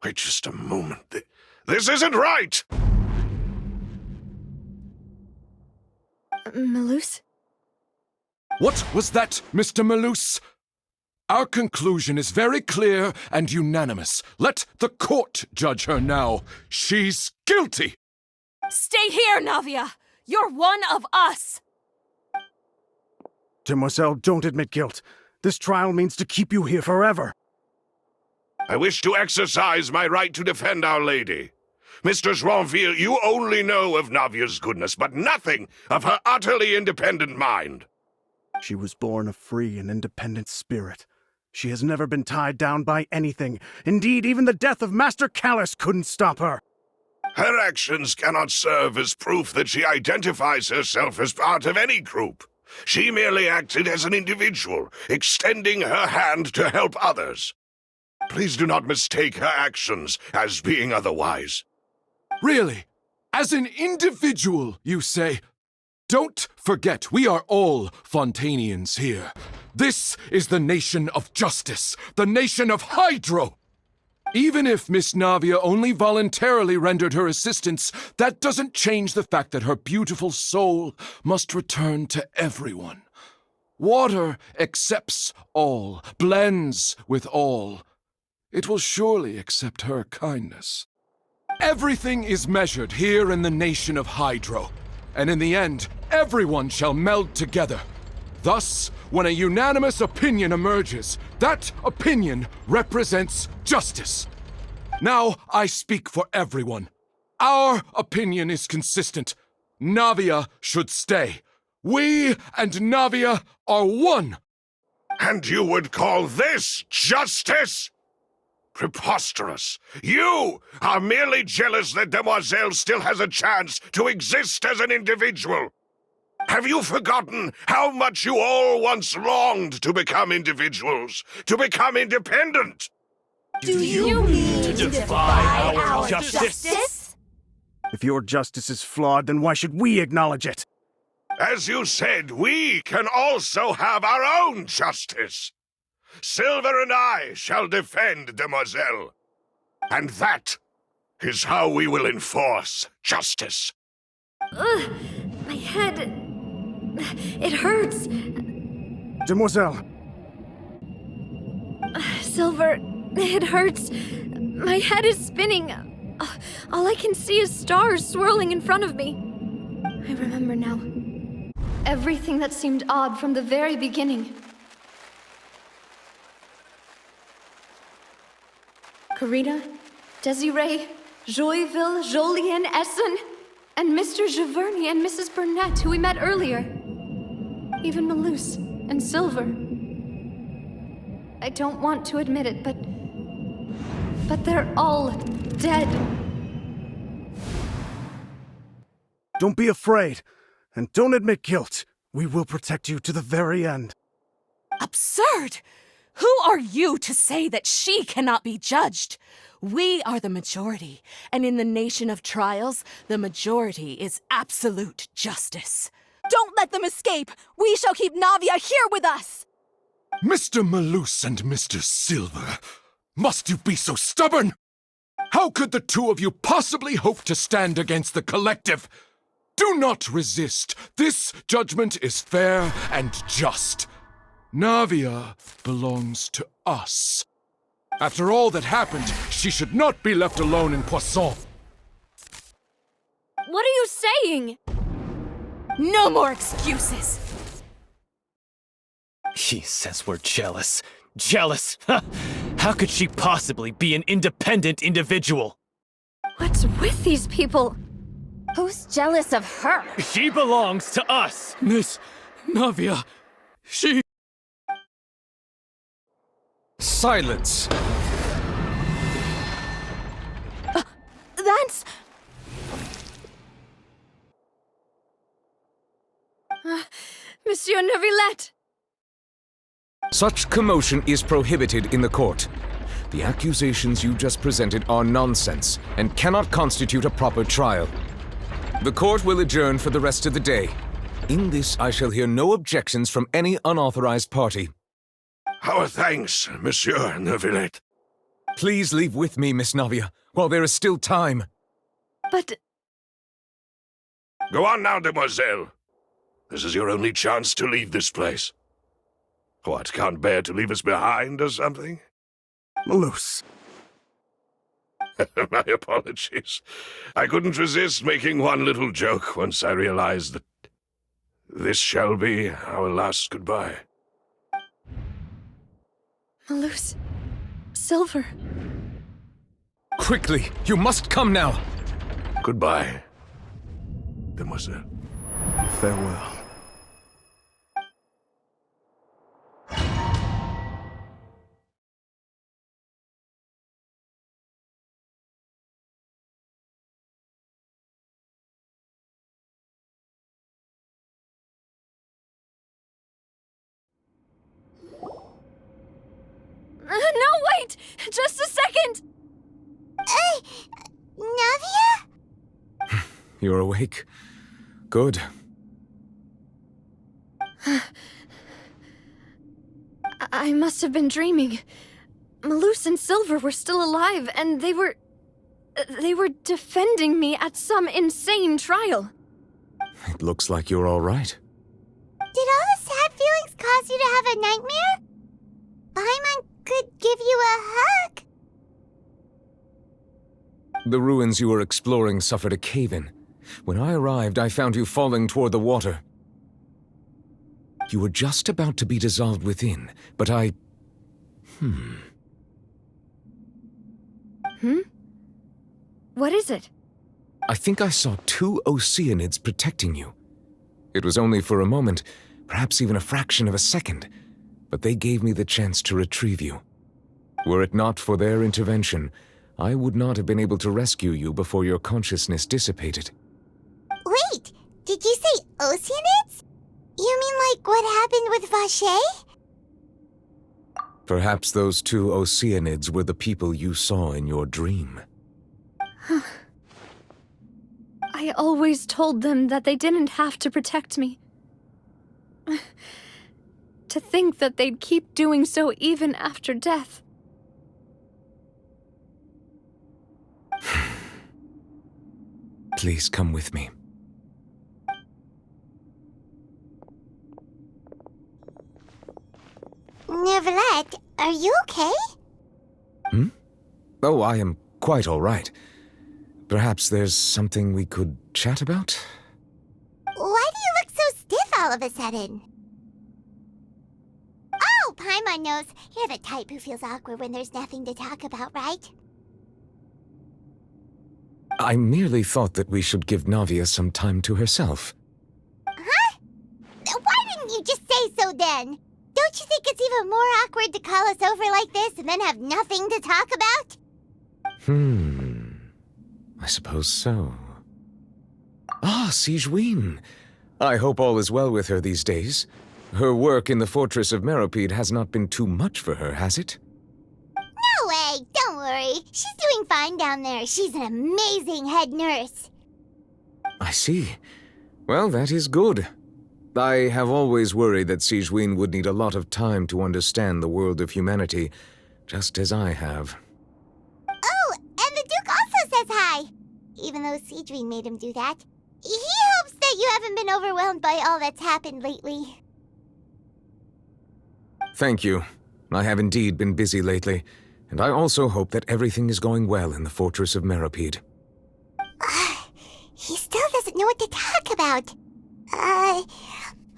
Wait just a moment. This isn't right! Malus? What was that, Mr. Malus? Our conclusion is very clear and unanimous. Let the court judge her now. She's guilty! Stay here, Navia! You're one of us! Demoiselle, don't admit guilt. This trial means to keep you here forever. I wish to exercise my right to defend Our Lady. Mr. Joinville, you only know of Navia's goodness, but nothing of her utterly independent mind. She was born a free and independent spirit. She has never been tied down by anything. Indeed, even the death of Master Callus couldn't stop her. Her actions cannot serve as proof that she identifies herself as part of any group. She merely acted as an individual, extending her hand to help others. Please do not mistake her actions as being otherwise. Really? As an individual, you say? Don't forget, we are all Fontainians here. This is the nation of justice, the nation of Hydro! Even if Miss Navia only voluntarily rendered her assistance, that doesn't change the fact that her beautiful soul must return to everyone. Water accepts all, blends with all. It will surely accept her kindness. Everything is measured here in the nation of Hydro, and in the end, everyone shall meld together. Thus, when a unanimous opinion emerges, that opinion represents justice. Now I speak for everyone. Our opinion is consistent. Navia should stay. We and Navia are one. And you would call this justice? Preposterous. You are merely jealous that Demoiselle still has a chance to exist as an individual. Have you forgotten how much you all once longed to become individuals, to become independent? Do you mean to defy our justice? If your justice is flawed, then why should we acknowledge it? As you said, we can also have our own justice. Silver and I shall defend Demoiselle. And that is how we will enforce justice. Ugh, my head... It hurts. Demoiselle! Silver, it hurts. My head is spinning. All I can see is stars swirling in front of me. I remember now. Everything that seemed odd from the very beginning. Karina, Desiree, Joyville, Jolien, Essen, and Mr. Giverny and Mrs. Burnett, who we met earlier. Even Malus and Silver. I don't want to admit it, but they're all dead. Don't be afraid, and don't admit guilt. We will protect you to the very end. Absurd! Who are you to say that she cannot be judged? We are the majority, and in the nation of trials, the majority is absolute justice. Don't let them escape! We shall keep Navia here with us! Mr. Malus and Mr. Silver, must you be so stubborn? How could the two of you possibly hope to stand against the collective? Do not resist. This judgment is fair and just. Navia belongs to us. After all that happened, she should not be left alone in Poisson. What are you saying? No more excuses! He says we're jealous. Jealous? How could she possibly be an independent individual? What's with these people? Who's jealous of her? She belongs to us! Miss Navia, she... Silence! That's... Monsieur Neuvillette! Such commotion is prohibited in the court. The accusations you just presented are nonsense and cannot constitute a proper trial. The court will adjourn for the rest of the day. In this, I shall hear no objections from any unauthorized party. Our thanks, Monsieur Neuvillette. Please leave with me, Miss Navia, while there is still time. But... Go on now, demoiselle. This is your only chance to leave this place. What, can't bear to leave us behind or something? Malus. My apologies. I couldn't resist making one little joke once I realized that this shall be our last goodbye. Malus... Silver... Quickly, you must come now! Goodbye, demoiselle. Farewell. No, wait! Just a second! Navia? You're awake. Good. I must have been dreaming. Malus and Silver were still alive, and they were defending me at some insane trial. It looks like you're all right. Did all the sad feelings cause you to have a nightmare? Paimon could give you a hug. The ruins you were exploring suffered a cave-in. When I arrived, I found you falling toward the water. You were just about to be dissolved within, but I... What is it? I think I saw 2 Oceanids protecting you. It was only for a moment, perhaps even a fraction of a second, but they gave me the chance to retrieve you. Were it not for their intervention, I would not have been able to rescue you before your consciousness dissipated. Wait, did you say Oceanids? You mean like what happened with Vacher? Perhaps those 2 Oceanids were the people you saw in your dream. I always told them that they didn't have to protect me. To think that they'd keep doing so even after death. Please come with me. Neuvillette, are you okay? Oh, I am quite all right. Perhaps there's something we could chat about? Why do you look so stiff all of a sudden? Oh, Paimon knows. You're the type who feels awkward when there's nothing to talk about, right? I merely thought that we should give Navia some time to herself. Huh? Why didn't you just say so then? Don't you think it's even more awkward to call us over like this and then have nothing to talk about? I suppose so. Ah, Sigewinne. I hope all is well with her these days. Her work in the fortress of Meropide has not been too much for her, has it? No way! Don't worry. She's doing fine down there. She's an amazing head nurse. I see. Well, that is good. I have always worried that Sigewinne would need a lot of time to understand the world of humanity, just as I have. Oh, and the Duke also says hi! Even though Sigewinne made him do that. He hopes that you haven't been overwhelmed by all that's happened lately. Thank you. I have indeed been busy lately, and I also hope that everything is going well in the Fortress of Meripede. He still doesn't know what to talk about.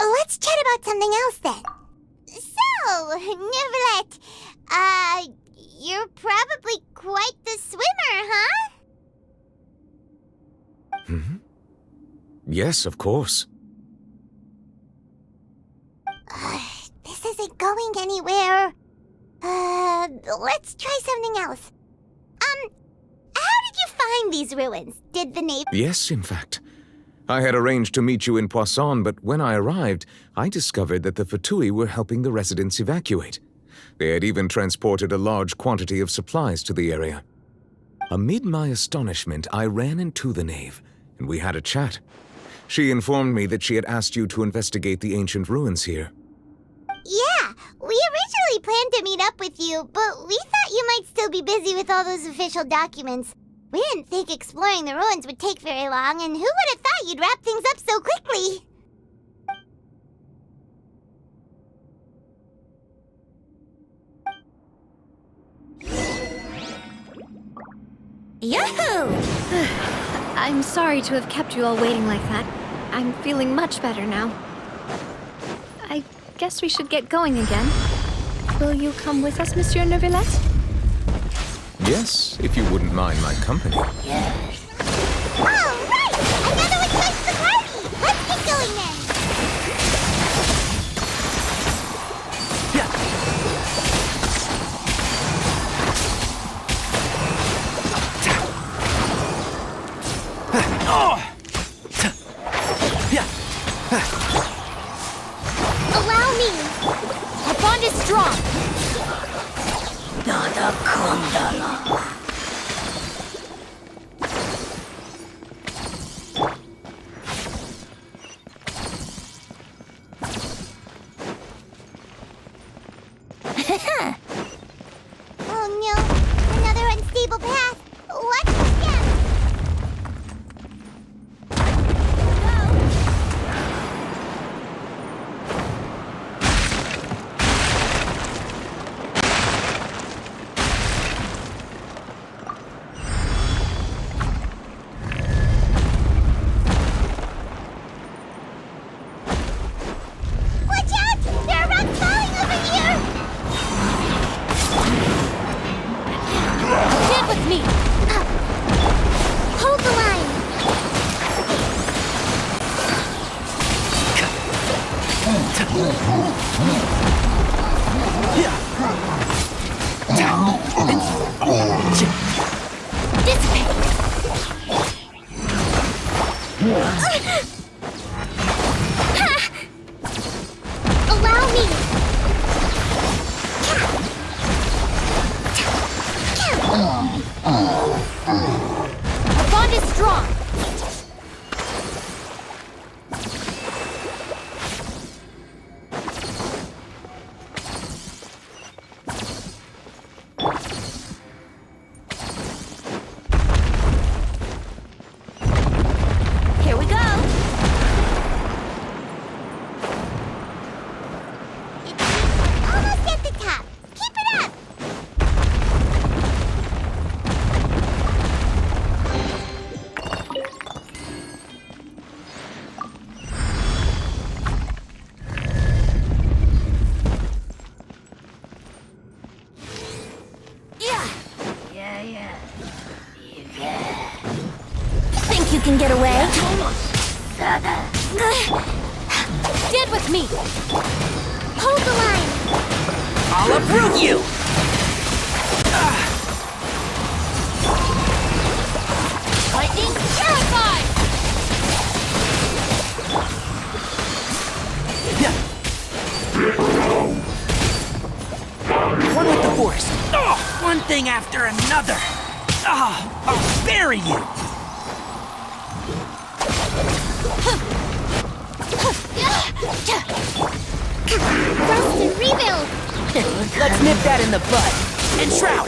Let's chat about something else then. So, Neuvillette, you're probably quite the swimmer, huh? Mm-hmm. Yes, of course. This isn't going anywhere. Let's try something else. How did you find these ruins? Did the Navy— Yes, in fact. I had arranged to meet you in Poisson, but when I arrived, I discovered that the Fatui were helping the residents evacuate. They had even transported a large quantity of supplies to the area. Amid my astonishment, I ran into the knave, and we had a chat. She informed me that she had asked you to investigate the ancient ruins here. Yeah, we originally planned to meet up with you, but we thought you might still be busy with all those official documents. We didn't think exploring the ruins would take very long, and who would have thought you'd wrap things up so quickly? Yahoo! I'm sorry to have kept you all waiting like that. I'm feeling much better now. I guess we should get going again. Will you come with us, Monsieur Neuvillette? Yes, if you wouldn't mind my company. Yes. All right! Another one joins the party! Let's get going then! Allow me! Our bond is strong! Nada Kondala. Oh no! Another unstable path! Watch the step! Watch out! There are rocks falling over here! Stand with me! Hold the line! Allow me! Our bond is strong! Here we go! It's almost at the top. Keep it up! Think you can get away? Stand with me! Hold the line! I'll uproot you! Lightning terrified! One with the force. Oh, one thing after another. Ah, I'll bury you! Rest and rebuild! Let's nip that in the bud. And shroud!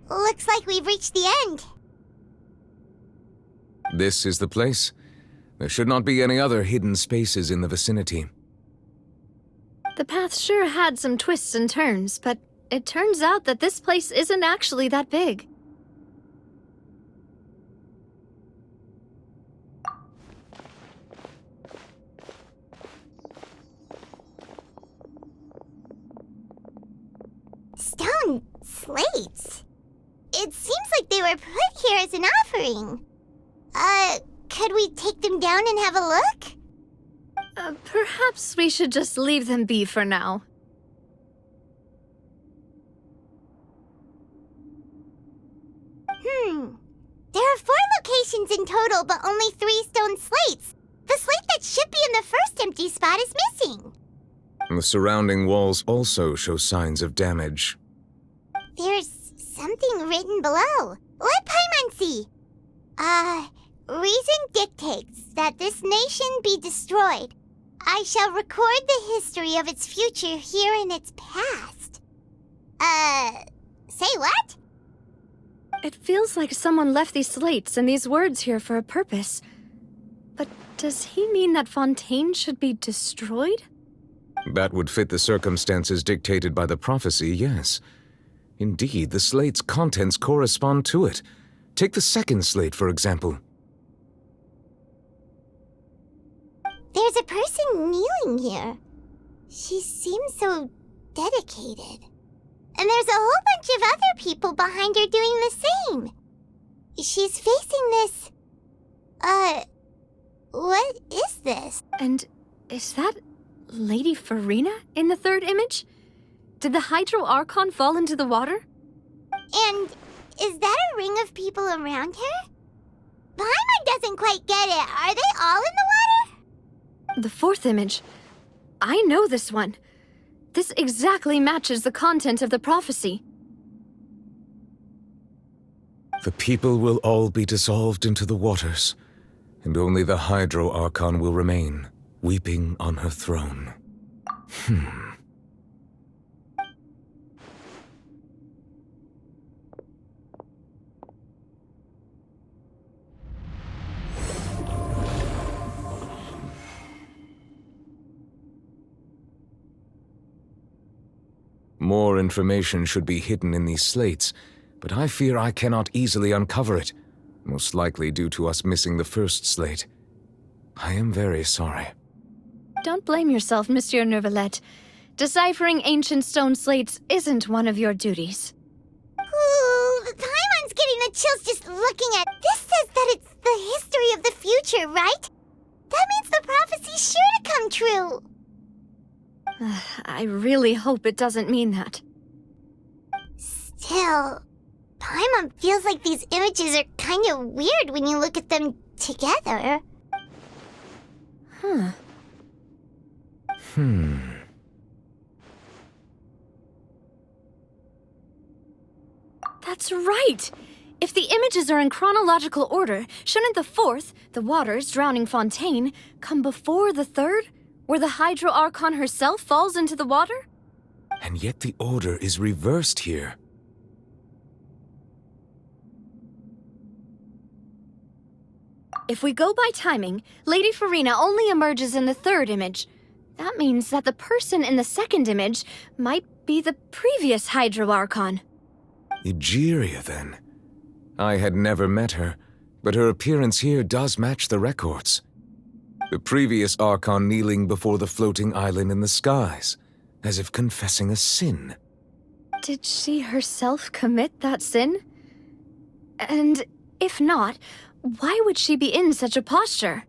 Looks like we've reached the end. This is the place. There should not be any other hidden spaces in the vicinity. The path sure had some twists and turns, but it turns out that this place isn't actually that big. Stone slates. It seems like they were put here as an offering. Could we take them down and have a look? Perhaps we should just leave them be for now. There are 4 locations in total, but only 3 stone slates. The slate that should be in the first empty spot is missing. The surrounding walls also show signs of damage. There's something written below. Let Paimon see. Reason dictates that this nation be destroyed. I shall record the history of its future here in its past. Say what? It feels like someone left these slates and these words here for a purpose. But does he mean that Fontaine should be destroyed? That would fit the circumstances dictated by the prophecy, yes. Indeed, the slate's contents correspond to it. Take the second slate, for example. There's a person kneeling here. She seems so dedicated. And there's a whole bunch of other people behind her doing the same. She's facing this... what is this? And is that Lady Farina in the third image? Did the Hydro Archon fall into the water? And is that a ring of people around her? Paimon doesn't quite get it. Are they all in the water? The fourth image. I know this one. This exactly matches the content of the prophecy. The people will all be dissolved into the waters, and only the Hydro Archon will remain, weeping on her throne. More information should be hidden in these slates, but I fear I cannot easily uncover it, most likely due to us missing the first slate. I am very sorry. Don't blame yourself, Monsieur Neuvillette. Deciphering ancient stone slates isn't one of your duties. Ooh, Paimon's getting the chills just looking at... This says that it's the history of the future, right? That means the prophecy's sure to come true. I really hope it doesn't mean that. Still, Paimon feels like these images are kind of weird when you look at them together. That's right! If the images are in chronological order, shouldn't the fourth, the waters drowning Fontaine, come before the third, where the Hydro Archon herself falls into the water? And yet the order is reversed here. If we go by timing, Lady Farina only emerges in the third image. That means that the person in the second image might be the previous Hydro Archon. Egeria, then. I had never met her, but her appearance here does match the records. The previous Archon kneeling before the floating island in the skies, as if confessing a sin. Did she herself commit that sin? And if not, why would she be in such a posture?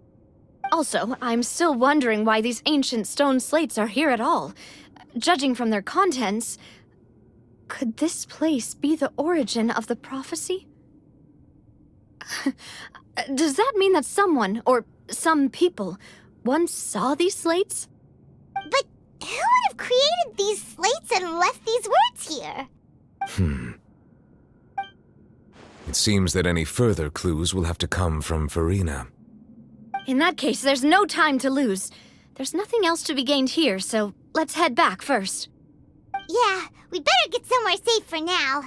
Also, I'm still wondering why these ancient stone slates are here at all. Judging from their contents, could this place be the origin of the prophecy? Does that mean that someone, or some people, once saw these slates? But who would have created these slates and left these words here? It seems that any further clues will have to come from Farina. In that case, there's no time to lose. There's nothing else to be gained here, so let's head back first. Yeah, we better get somewhere safe for now.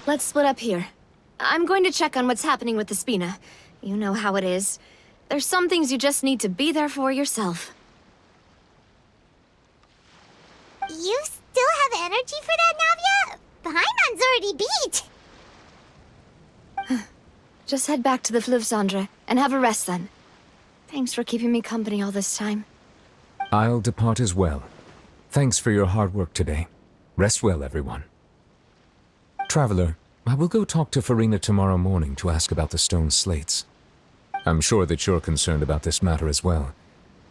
Let's split up here. I'm going to check on what's happening with the Spina. You know how it is. There's some things you just need to be there for yourself. You still have energy for that, Navia? Paimon's already beat. Just head back to the Fleuve Cendre and have a rest then. Thanks for keeping me company all this time. I'll depart as well. Thanks for your hard work today. Rest well, everyone. Traveler, I will go talk to Farina tomorrow morning to ask about the stone slates. I'm sure that you're concerned about this matter as well.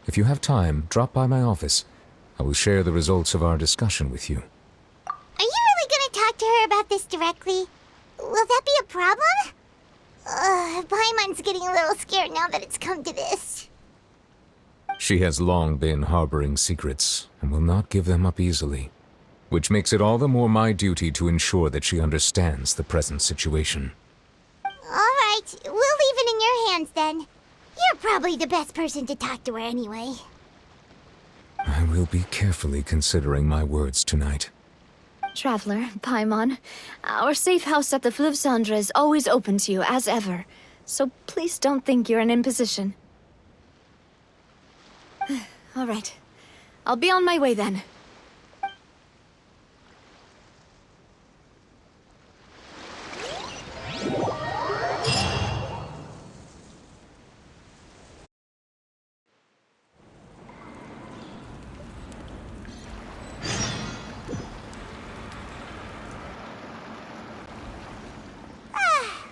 If you have time, drop by my office. I will share the results of our discussion with you. Are you really gonna talk to her about this directly? Will that be a problem? Paimon's getting a little scared now that it's come to this. She has long been harboring secrets and will not give them up easily, which makes it all the more my duty to ensure that she understands the present situation. All right, we'll leave it in your hands then. You're probably the best person to talk to her anyway. I will be carefully considering my words tonight. Traveler, Paimon, our safe house at the Fleuve Cendre is always open to you, as ever. So please don't think you're an imposition. All right. I'll be on my way then.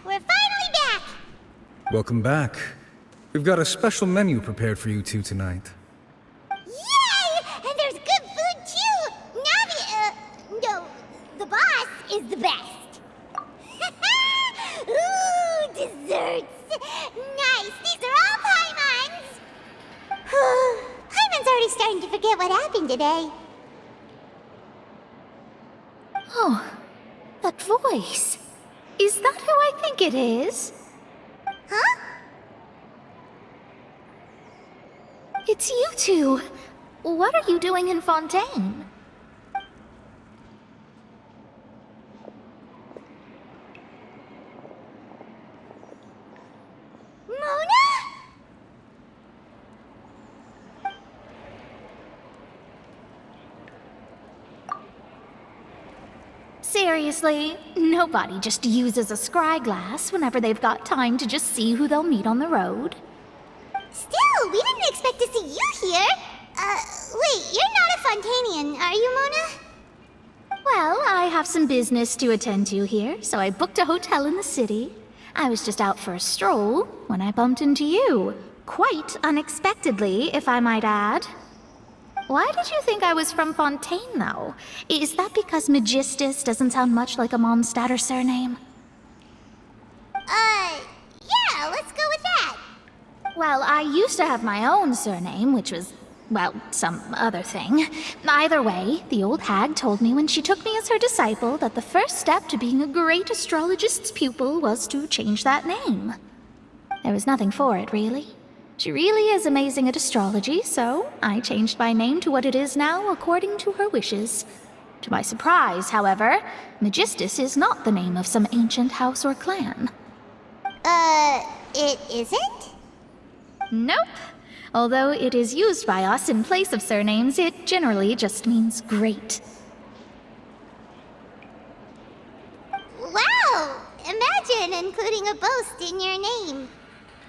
We're finally back! Welcome back. We've got a special menu prepared for you two tonight. Yay! And there's good food too! No, the boss is the best. Ooh, desserts! Nice! These are all Paimon's! Paimon's already starting to forget what happened today. Oh, that voice. Is that who I think it is? Huh? It's you two. What are you doing in Fontaine? Mona? Seriously, nobody just uses a scry glass whenever they've got time to just see who they'll meet on the road. Still, we didn't expect to see you here. Wait, you're not a Fontainian, are you, Mona? Well, I have some business to attend to here, so I booked a hotel in the city. I was just out for a stroll when I bumped into you. Quite unexpectedly, if I might add. Why did you think I was from Fontaine, though? Is that because Magistus doesn't sound much like a Mondstadter surname? Yeah, let's go with that. Well, I used to have my own surname, which was, well, some other thing. Either way, the old hag told me when she took me as her disciple that the first step to being a great astrologist's pupil was to change that name. There was nothing for it, really. She really is amazing at astrology, so I changed my name to what it is now according to her wishes. To my surprise, however, Magistus is not the name of some ancient house or clan. It isn't? Nope. Although it is used by us in place of surnames, it generally just means great. Wow! Imagine including a boast in your name.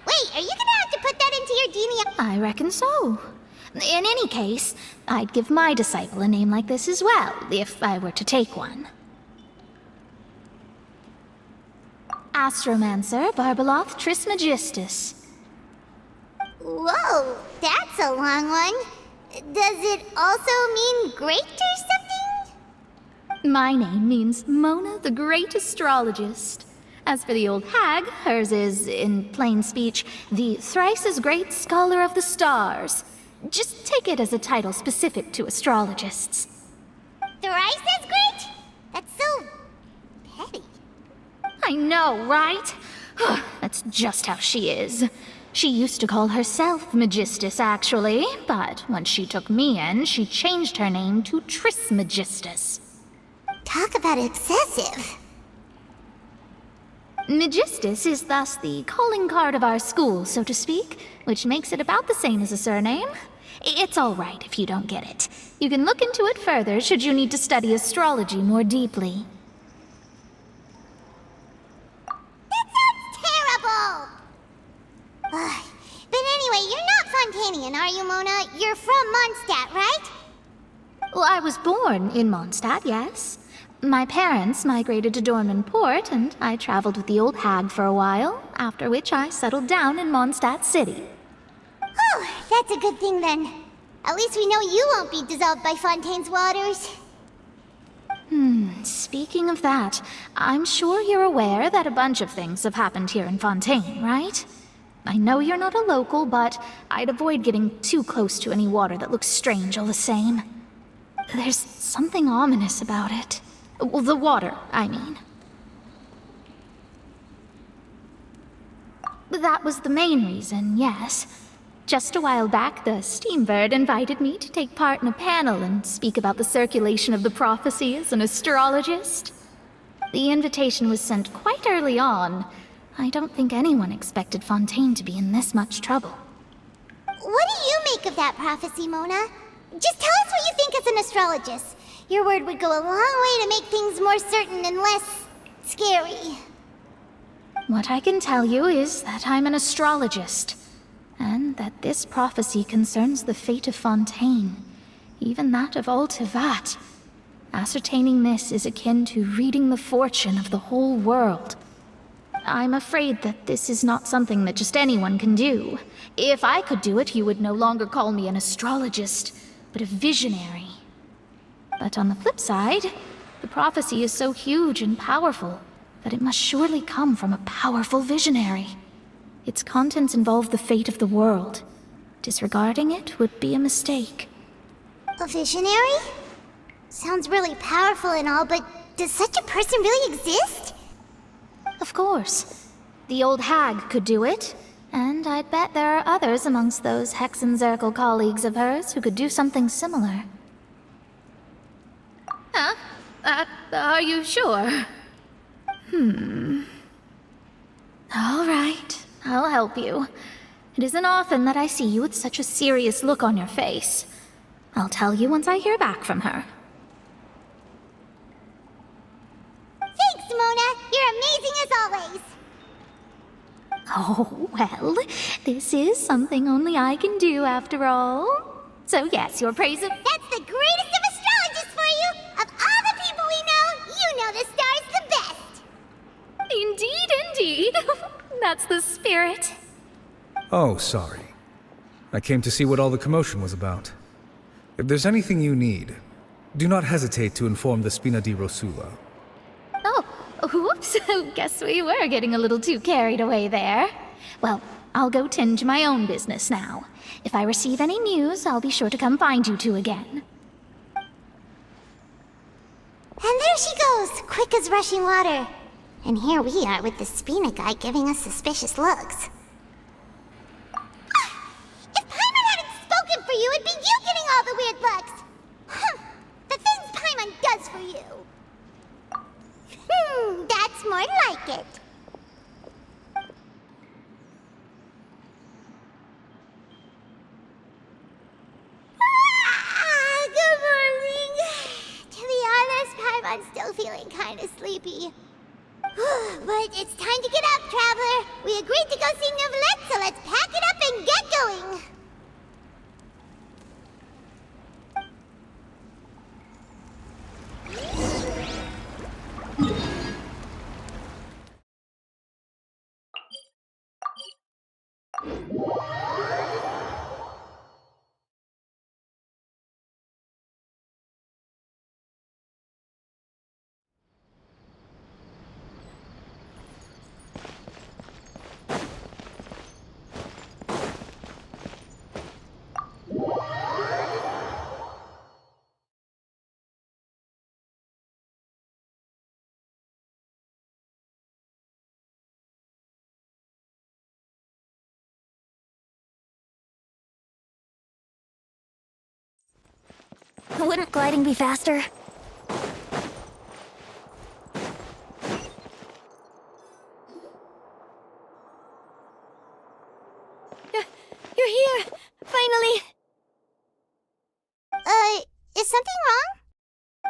Wait, are you gonna have to put that into your genealogy? I reckon so. In any case, I'd give my disciple a name like this as well, if I were to take one. Astromancer Barbeloth Trismegistus. Whoa, that's a long one. Does it also mean great or something? My name means Mona the Great Astrologist. As for the old hag, hers is, in plain speech, the thrice as great scholar of the stars. Just take it as a title specific to astrologists. Thrice as great? That's so petty. I know, right? That's just how she is. She used to call herself Magistus, actually, but when she took me in, she changed her name to Trismegistus. Talk about excessive. Magistus is thus the calling card of our school, so to speak, which makes it about the same as a surname. It's all right if you don't get it. You can look into it further should you need to study astrology more deeply. That sounds terrible! But anyway, you're not Fontainian, are you, Mona? You're from Mondstadt, right? Well, I was born in Mondstadt, yes. My parents migrated to Dornman Port, and I traveled with the old hag for a while, after which I settled down in Mondstadt City. Oh, that's a good thing then. At least we know you won't be dissolved by Fontaine's waters. Speaking of that, I'm sure you're aware that a bunch of things have happened here in Fontaine, right? I know you're not a local, but I'd avoid getting too close to any water that looks strange all the same. There's something ominous about it. Well, the water, I mean. That was the main reason, yes. Just a while back, the Steambird invited me to take part in a panel and speak about the circulation of the prophecy as an astrologist. The invitation was sent quite early on. I don't think anyone expected Fontaine to be in this much trouble. What do you make of that prophecy, Mona? Just tell us what you think as an astrologist. Your word would go a long way to make things more certain and less scary. What I can tell you is that I'm an astrologist, and that this prophecy concerns the fate of Fontaine, even that of all Tevat. Ascertaining this is akin to reading the fortune of the whole world. I'm afraid that this is not something that just anyone can do. If I could do it, you would no longer call me an astrologist, but a visionary. But on the flip side, the prophecy is so huge and powerful that it must surely come from a powerful visionary. Its contents involve the fate of the world. Disregarding it would be a mistake. A visionary? Sounds really powerful and all, but does such a person really exist? Of course. The old hag could do it, and I'd bet there are others amongst those Hexenzirkel colleagues of hers who could do something similar. Huh? Are you sure? All right, I'll help you. It isn't often that I see you with such a serious look on your face. I'll tell you once I hear back from her. Thanks, Mona! You're amazing as always! Oh, well, this is something only I can do after all. So yes, your praise of... That's the greatest of astrologists for you! Of all the people we know, you know the star's the best! Indeed, indeed. That's the spirit. Oh, sorry. I came to see what all the commotion was about. If there's anything you need, do not hesitate to inform the Spina di Rosula. Oh, whoops. Guess we were getting a little too carried away there. Well, I'll go tend to my own business now. If I receive any news, I'll be sure to come find you two again. And there she goes, quick as rushing water. And here we are with the Spina guy giving us suspicious looks. If Paimon hadn't spoken for you, it'd be you getting all the weird looks. The things Paimon does for you. That's more like it. Good morning. To be honest, Paimon's still feeling kind of sleepy. But it's time to get up, Traveler. We agreed to go see Neuvillette, so let's pack it up and get going. Wouldn't gliding be faster? You're here! Finally! Is something wrong?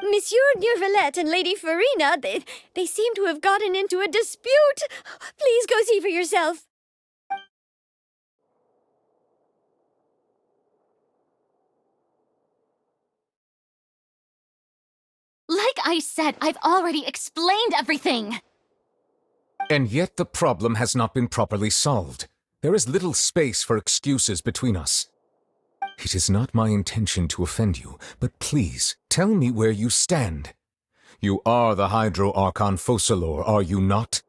Monsieur Neuvillette and Lady Farina, they seem to have gotten into a dispute. Please go see for yourself. Like I said, I've already explained everything! And yet the problem has not been properly solved. There is little space for excuses between us. It is not my intention to offend you, but please, tell me where you stand. You are the Hydro Archon Focalor, are you not?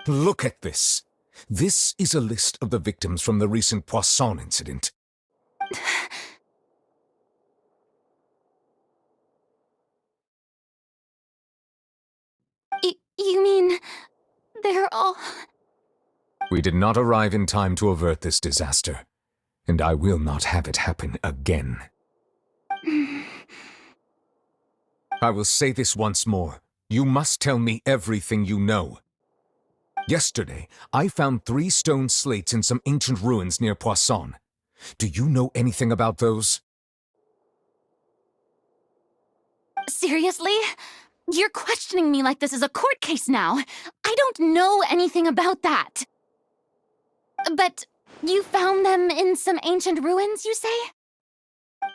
Look at this. This is a list of the victims from the recent Poisson incident. You mean... they're all... We did not arrive in time to avert this disaster, and I will not have it happen again. I will say this once more. You must tell me everything you know. Yesterday, I found 3 stone slates in some ancient ruins near Poisson. Do you know anything about those? Seriously? You're questioning me like this is a court case now. I don't know anything about that. But you found them in some ancient ruins, you say?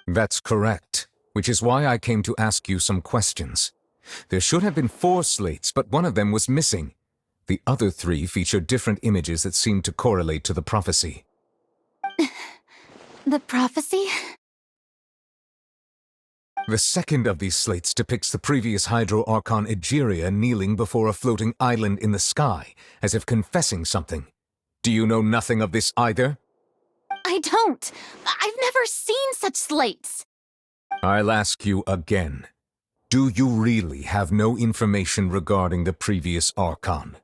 That's correct, which is why I came to ask you some questions. There should have been 4 slates, but one of them was missing. The other 3 featured different images that seemed to correlate to the prophecy. The prophecy? The second of these slates depicts the previous Hydro Archon Egeria kneeling before a floating island in the sky, as if confessing something. Do you know nothing of this either? I don't. I've never seen such slates. I'll ask you again. Do you really have no information regarding the previous Archon?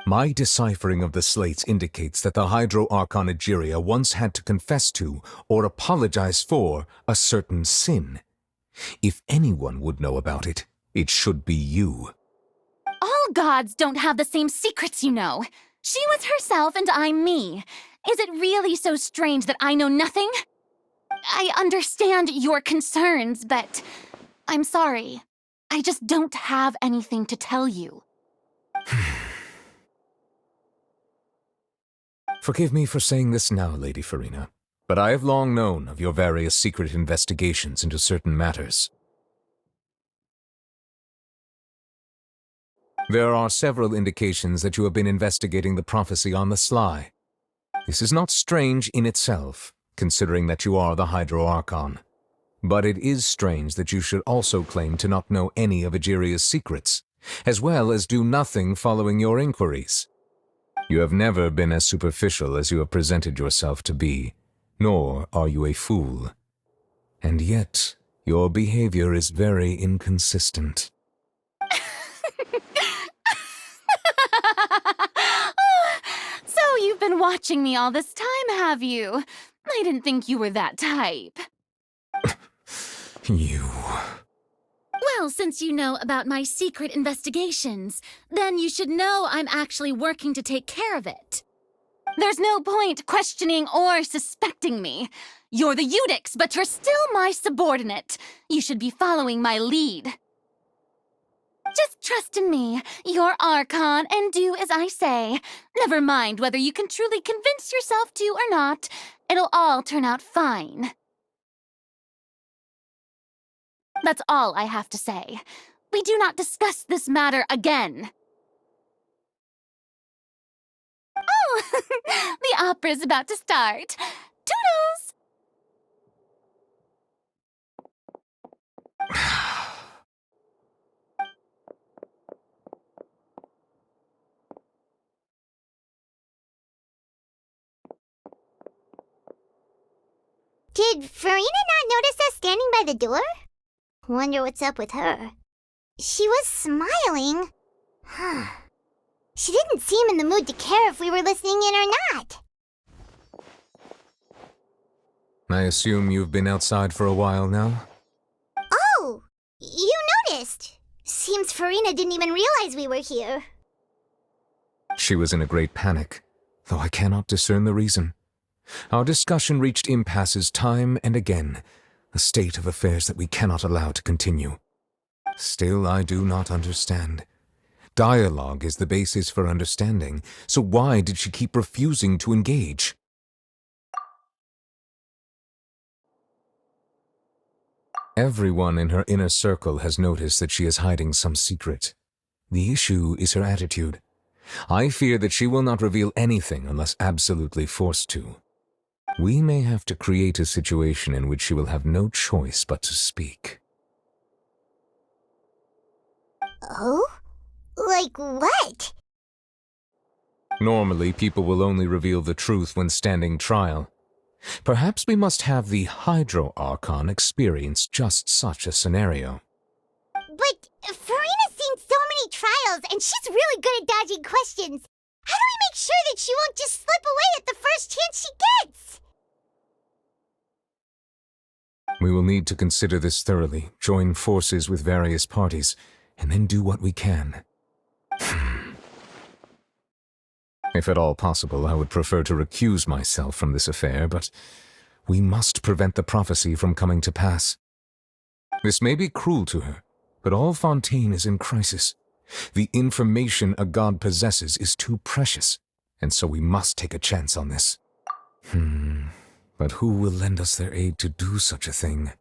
My deciphering of the slates indicates that the Hydro Archon Egeria once had to confess to, or apologize for, a certain sin. If anyone would know about it, it should be you. All gods don't have the same secrets, you know. She was herself and I'm me. Is it really so strange that I know nothing? I understand your concerns, but I'm sorry. I just don't have anything to tell you. Forgive me for saying this now, Lady Farina, but I have long known of your various secret investigations into certain matters. There are several indications that you have been investigating the prophecy on the sly. This is not strange in itself, considering that you are the Hydro-Archon. But it is strange that you should also claim to not know any of Egeria's secrets, as well as do nothing following your inquiries. You have never been as superficial as you have presented yourself to be, nor are you a fool. And yet, your behavior is very inconsistent. So you've been watching me all this time, have you? I didn't think you were that type. You... Well, since you know about my secret investigations, then you should know I'm actually working to take care of it. There's no point questioning or suspecting me. You're the Eudix, but you're still my subordinate. You should be following my lead. Just trust in me, you're Archon, and do as I say. Never mind whether you can truly convince yourself to or not. It'll all turn out fine. That's all I have to say. We do not discuss this matter again. Oh, the opera's about to start. Toodles! Did Farina not notice us standing by the door? Wonder what's up with her. She was smiling. She didn't seem in the mood to care if we were listening in or not. I assume you've been outside for a while now? Oh, you noticed. Seems Farina didn't even realize we were here. She was in a great panic, though I cannot discern the reason. Our discussion reached impasses time and again, a state of affairs that we cannot allow to continue. Still, I do not understand. Dialogue is the basis for understanding, so why did she keep refusing to engage? Everyone in her inner circle has noticed that she is hiding some secret. The issue is her attitude. I fear that she will not reveal anything unless absolutely forced to. We may have to create a situation in which she will have no choice but to speak. Oh? Like what? Normally, people will only reveal the truth when standing trial. Perhaps we must have the Hydro-Archon experience just such a scenario. But Farina's seen so many trials, and she's really good at dodging questions. How do we make sure that she won't just slip away at the first chance she gets? We will need to consider this thoroughly, join forces with various parties, and then do what we can. If at all possible, I would prefer to recuse myself from this affair, but we must prevent the prophecy from coming to pass. This may be cruel to her, but all Fontaine is in crisis. The information a god possesses is too precious, and so we must take a chance on this. But who will lend us their aid to do such a thing?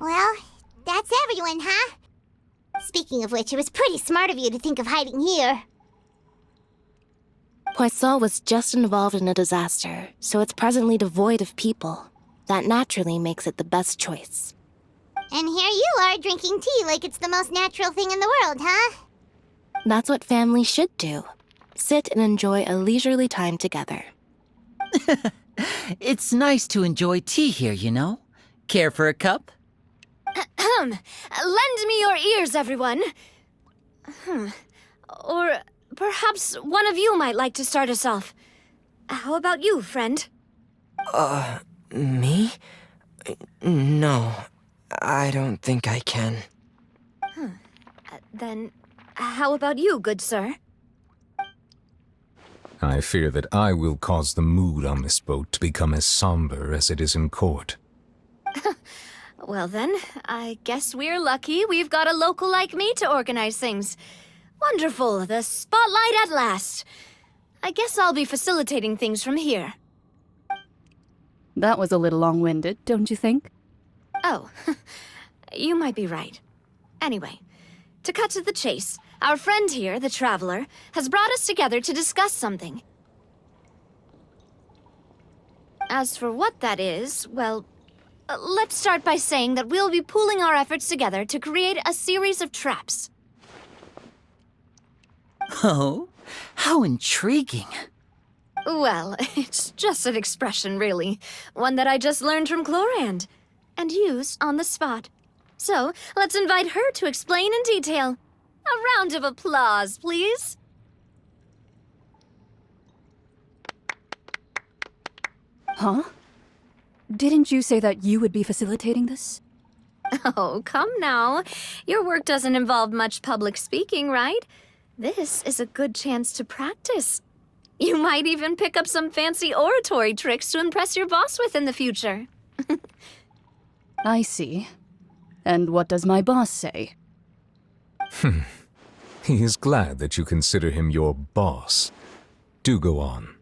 Well, that's everyone, huh? Speaking of which, it was pretty smart of you to think of hiding here. Poisson was just involved in a disaster, so it's presently devoid of people. That naturally makes it the best choice. And here you are drinking tea like it's the most natural thing in the world, huh? That's what families should do. Sit and enjoy a leisurely time together. It's nice to enjoy tea here, you know. Care for a cup? Lend me your ears, everyone. Or perhaps one of you might like to start us off. How about you, friend? Me? No, I don't think I can. Then, how about you, good sir? I fear that I will cause the mood on this boat to become as somber as it is in court. Well then, I guess we're lucky we've got a local like me to organize things. Wonderful, the spotlight at last. I guess I'll be facilitating things from here. That was a little long-winded, don't you think? Oh, you might be right. Anyway, to cut to the chase, our friend here, the Traveler, has brought us together to discuss something. As for what that is, well, let's start by saying that we'll be pooling our efforts together to create a series of traps. Oh, how intriguing. Well, it's just an expression, really. One that I just learned from Chlorand, and used on the spot. So, let's invite her to explain in detail. A round of applause, please. Huh? Didn't you say that you would be facilitating this? Oh, come now. Your work doesn't involve much public speaking, right? This is a good chance to practice. You might even pick up some fancy oratory tricks to impress your boss with in the future. I see. And what does my boss say? He is glad that you consider him your boss. Do go on.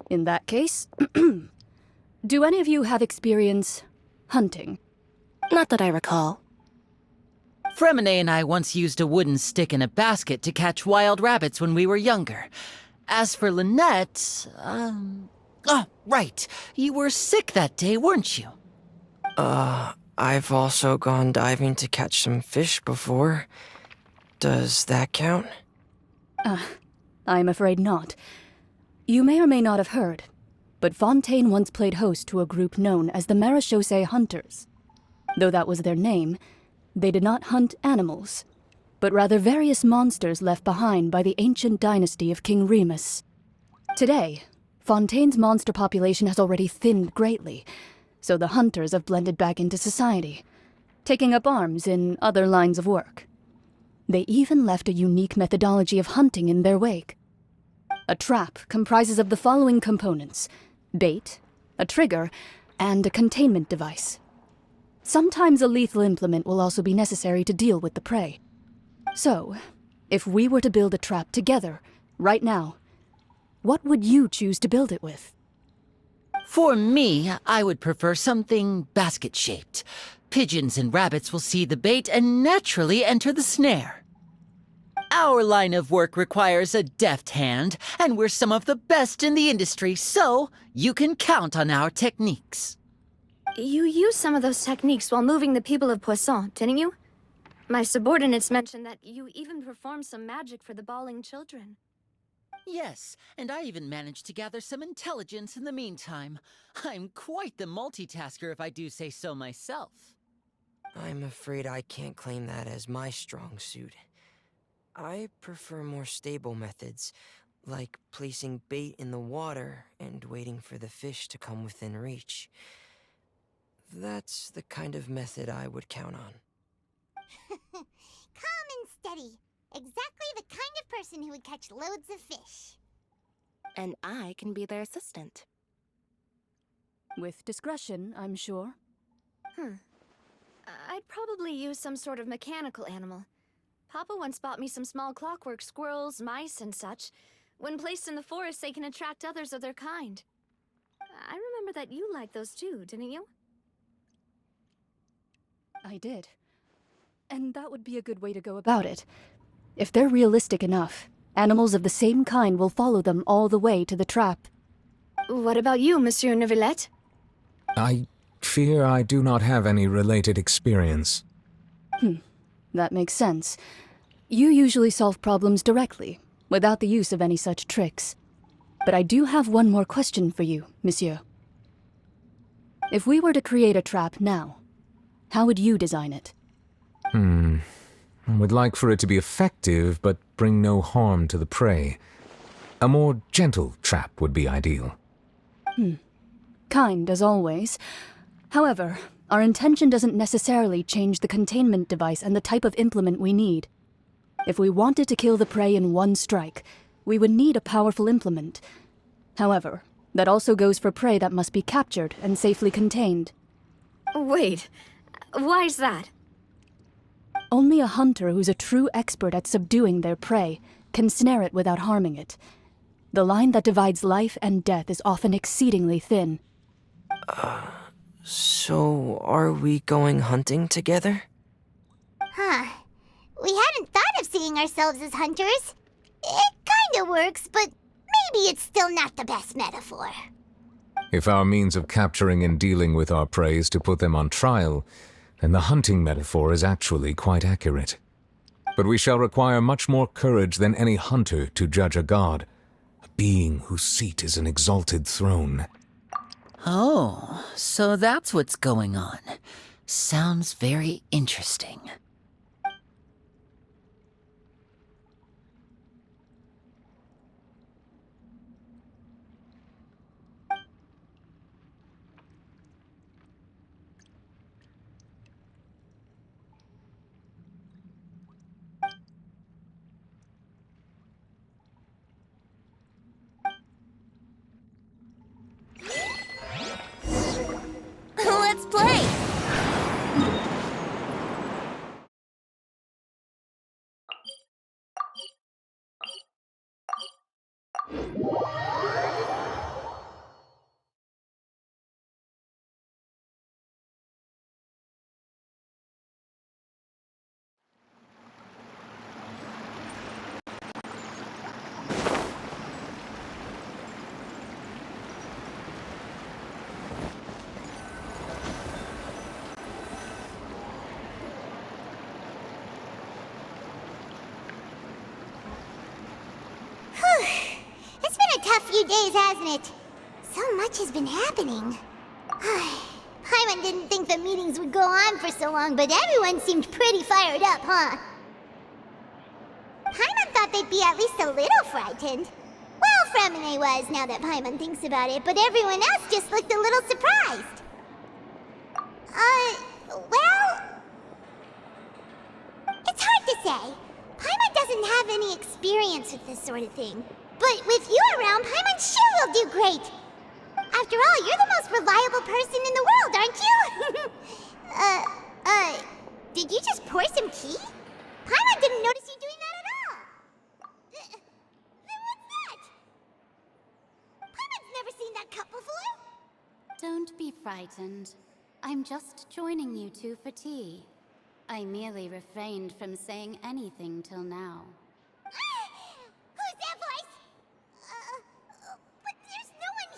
In that case, do any of you have experience hunting? Not that I recall. Fremine and I once used a wooden stick in a basket to catch wild rabbits when we were younger. As for Lynette, oh, right. You were sick that day, weren't you? I've also gone diving to catch some fish before. Does that count? I'm afraid not. You may or may not have heard, but Fontaine once played host to a group known as the Marechaussee Hunters. Though that was their name, they did not hunt animals, but rather various monsters left behind by the ancient dynasty of King Remus. Today, Fontaine's monster population has already thinned greatly, so the hunters have blended back into society, taking up arms in other lines of work. They even left a unique methodology of hunting in their wake. A trap comprises of the following components: bait, a trigger, and a containment device. Sometimes a lethal implement will also be necessary to deal with the prey. So, if we were to build a trap together, right now, what would you choose to build it with? For me, I would prefer something basket-shaped. Pigeons and rabbits will see the bait and naturally enter the snare. Our line of work requires a deft hand, and we're some of the best in the industry, so you can count on our techniques. You used some of those techniques while moving the people of Poisson, didn't you? My subordinates mentioned that you even performed some magic for the bawling children. Yes, and I even managed to gather some intelligence in the meantime. I'm quite the multitasker, if I do say so myself. I'm afraid I can't claim that as my strong suit. I prefer more stable methods, like placing bait in the water and waiting for the fish to come within reach. That's the kind of method I would count on. Calm and steady. Exactly the kind of person who would catch loads of fish. And I can be their assistant. With discretion, I'm sure. I'd probably use some sort of mechanical animal. Papa once bought me some small clockwork squirrels, mice, and such. When placed in the forest, they can attract others of their kind. I remember that you liked those too, didn't you? I did. And that would be a good way to go about it. If they're realistic enough, animals of the same kind will follow them all the way to the trap. What about you, Monsieur Neuvillette? I fear I do not have any related experience. That makes sense. You usually solve problems directly, without the use of any such tricks. But I do have one more question for you, monsieur. If we were to create a trap now, how would you design it? I would like for it to be effective, but bring no harm to the prey. A more gentle trap would be ideal. Kind, as always. However, our intention doesn't necessarily change the containment device and the type of implement we need. If we wanted to kill the prey in one strike, we would need a powerful implement. However, that also goes for prey that must be captured and safely contained. Wait, why's that? Only a hunter who's a true expert at subduing their prey can snare it without harming it. The line that divides life and death is often exceedingly thin. So are we going hunting together? Huh. We hadn't thought of seeing ourselves as hunters. It kinda works, but maybe it's still not the best metaphor. If our means of capturing and dealing with our prey is to put them on trial, then the hunting metaphor is actually quite accurate. But we shall require much more courage than any hunter to judge a god, a being whose seat is an exalted throne. Oh, so that's what's going on. Sounds very interesting. Let's play! It's been a tough few days, hasn't it? So much has been happening. Paimon didn't think the meetings would go on for so long, but everyone seemed pretty fired up, huh? Paimon thought they'd be at least a little frightened. Well, Fremine was, now that Paimon thinks about it, but everyone else just looked a little surprised. Well... It's hard to say. Paimon doesn't have any experience with this sort of thing. But with you around, Paimon sure will do great. After all, you're the most reliable person in the world, aren't you? Did you just pour some tea? Paimon didn't notice you doing that at all. Then what's that? Paimon's never seen that cup before. Don't be frightened. I'm just joining you two for tea. I merely refrained from saying anything till now. Who's that voice? But there's no one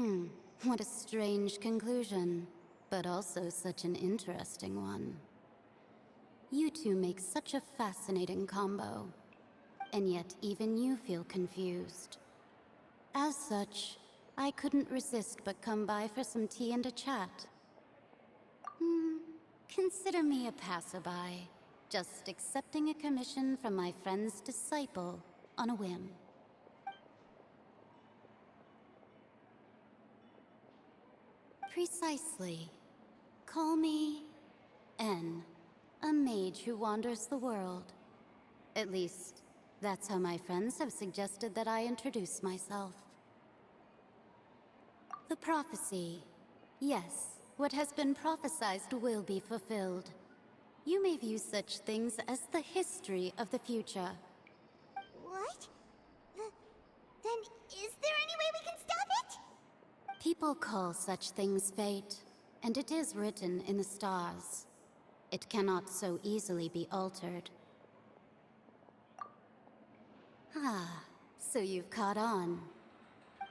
here. What a strange conclusion, but also such an interesting one. You two make such a fascinating combo, and yet even you feel confused. As such, I couldn't resist but come by for some tea and a chat. Consider me a passerby, just accepting a commission from my friend's disciple on a whim. Precisely. Call me N, a mage who wanders the world. At least, that's how my friends have suggested that I introduce myself. The prophecy. Yes, what has been prophesied will be fulfilled. You may view such things as the history of the future. What? Then is there any way we can stop it? People call such things fate, and it is written in the stars. It cannot so easily be altered. Ah, so you've caught on.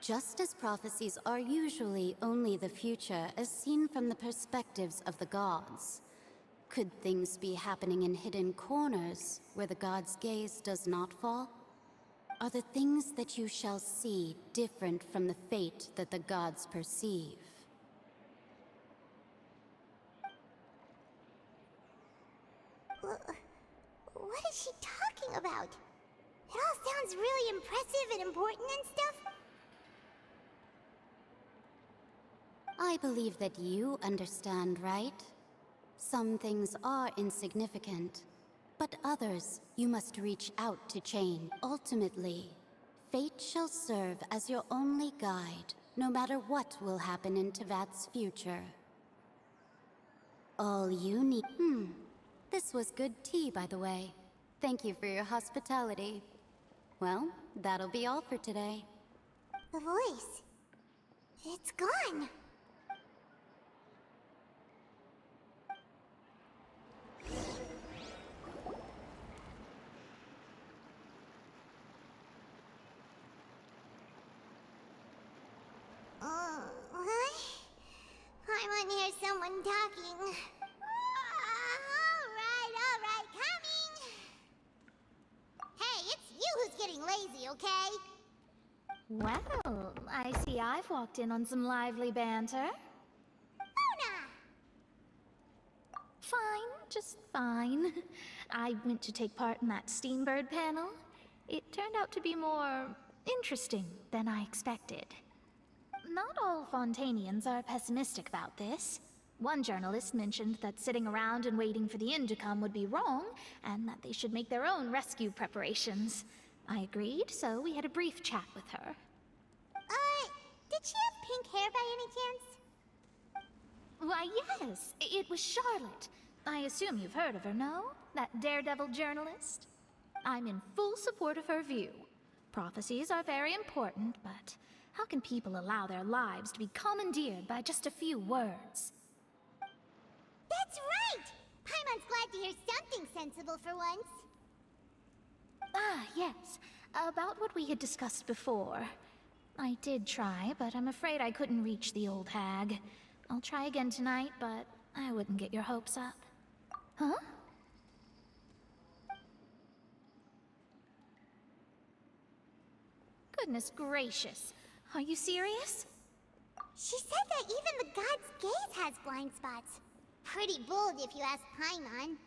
Just as prophecies are usually only the future as seen from the perspectives of the gods, could things be happening in hidden corners where the gods' gaze does not fall? Are the things that you shall see different from the fate that the gods perceive? What is she talking about? It all sounds really impressive and important and stuff. I believe that you understand, right? Some things are insignificant, but others you must reach out to change. Ultimately, fate shall serve as your only guide, no matter what will happen in Tevat's future. All you need... This was good tea, by the way. Thank you for your hospitality. Well, that'll be all for today. The voice. It's gone. What? I want to hear someone talking. Alright, coming! Hey, it's you who's getting lazy, okay? Well, I see I've walked in on some lively banter. Luna! Fine, just fine. I went to take part in that Steambird panel. It turned out to be more interesting than I expected. Not all Fontainians are pessimistic about this. One journalist mentioned that sitting around and waiting for the end to come would be wrong, and that they should make their own rescue preparations. I agreed, so we had a brief chat with her. Did she have pink hair by any chance? Why, yes, it was Charlotte. I assume you've heard of her, no? That daredevil journalist? I'm in full support of her view. Prophecies are very important, but how can people allow their lives to be commandeered by just a few words? That's right! Paimon's glad to hear something sensible for once. Ah, yes. About what we had discussed before. I did try, but I'm afraid I couldn't reach the old hag. I'll try again tonight, but I wouldn't get your hopes up. Huh? Goodness gracious. Are you serious? She said that even the god's gaze has blind spots. Pretty bold if you ask Paimon.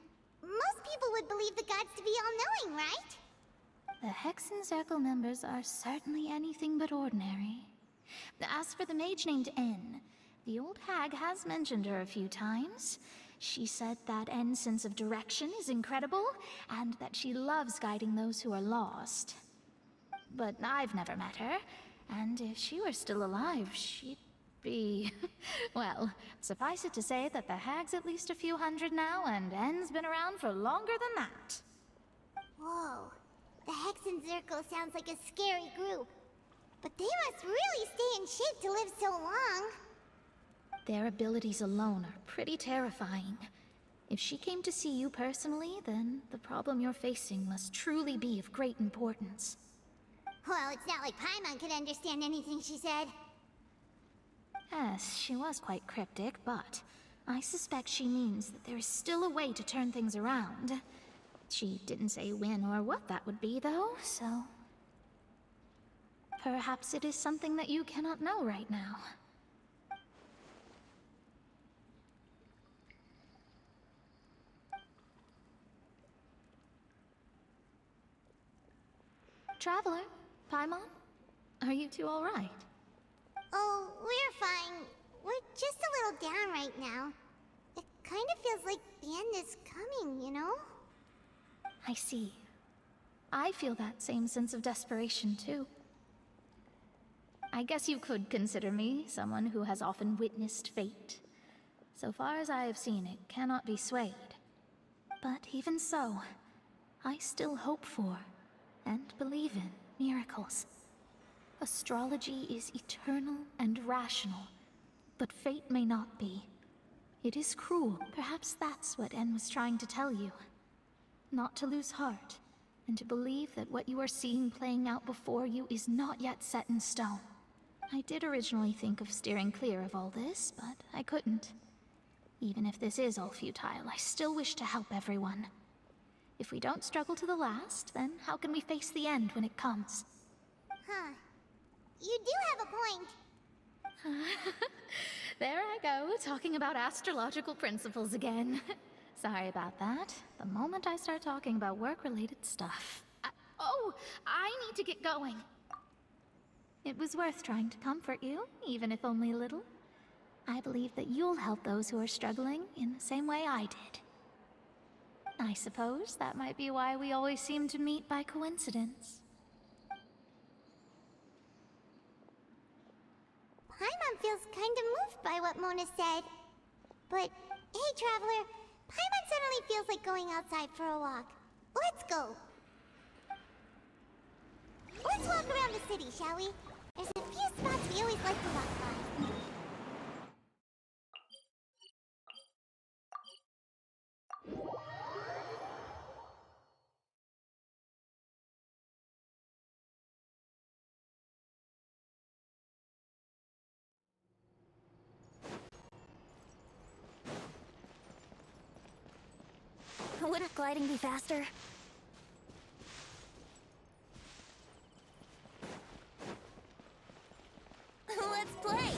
Most people would believe the gods to be all-knowing, right? The Hexen Circle members are certainly anything but ordinary. As for the mage named N, the old hag has mentioned her a few times. She said that N's sense of direction is incredible, and that she loves guiding those who are lost. But I've never met her, and if she were still alive, she'd be... Well, suffice it to say that the hag's at least a few hundred now, and N's been around for longer than that. Whoa. The Hexen Circle sounds like a scary group. But they must really stay in shape to live so long. Their abilities alone are pretty terrifying. If she came to see you personally, then the problem you're facing must truly be of great importance. Well, it's not like Paimon could understand anything she said. Yes, she was quite cryptic, but I suspect she means that there is still a way to turn things around. She didn't say when or what that would be, though, so... Perhaps it is something that you cannot know right now. Traveler, Paimon, are you two all right? Oh, we're fine. We're just a little down right now. It kind of feels like the end is coming, you know? I see. I feel that same sense of desperation, too. I guess you could consider me someone who has often witnessed fate. So far as I have seen, it cannot be swayed. But even so, I still hope for, and believe in, miracles. Astrology is eternal and rational, but fate may not be. It is cruel. Perhaps that's what En was trying to tell you. Not to lose heart, and to believe that what you are seeing playing out before you is not yet set in stone. I did originally think of steering clear of all this, but I couldn't. Even if this is all futile, I still wish to help everyone. If we don't struggle to the last, then how can we face the end when it comes? Huh. You do have a point. There I go, talking about astrological principles again. Sorry about that. The moment I start talking about work-related stuff. I need to get going. It was worth trying to comfort you, even if only a little. I believe that you'll help those who are struggling in the same way I did. I suppose that might be why we always seem to meet by coincidence. Paimon feels kind of moved by what Mona said. But, hey traveler, Paimon suddenly feels like going outside for a walk. Let's go. Let's walk around the city, shall we? There's a few spots we always like to walk by. Wouldn't gliding be faster? Let's play!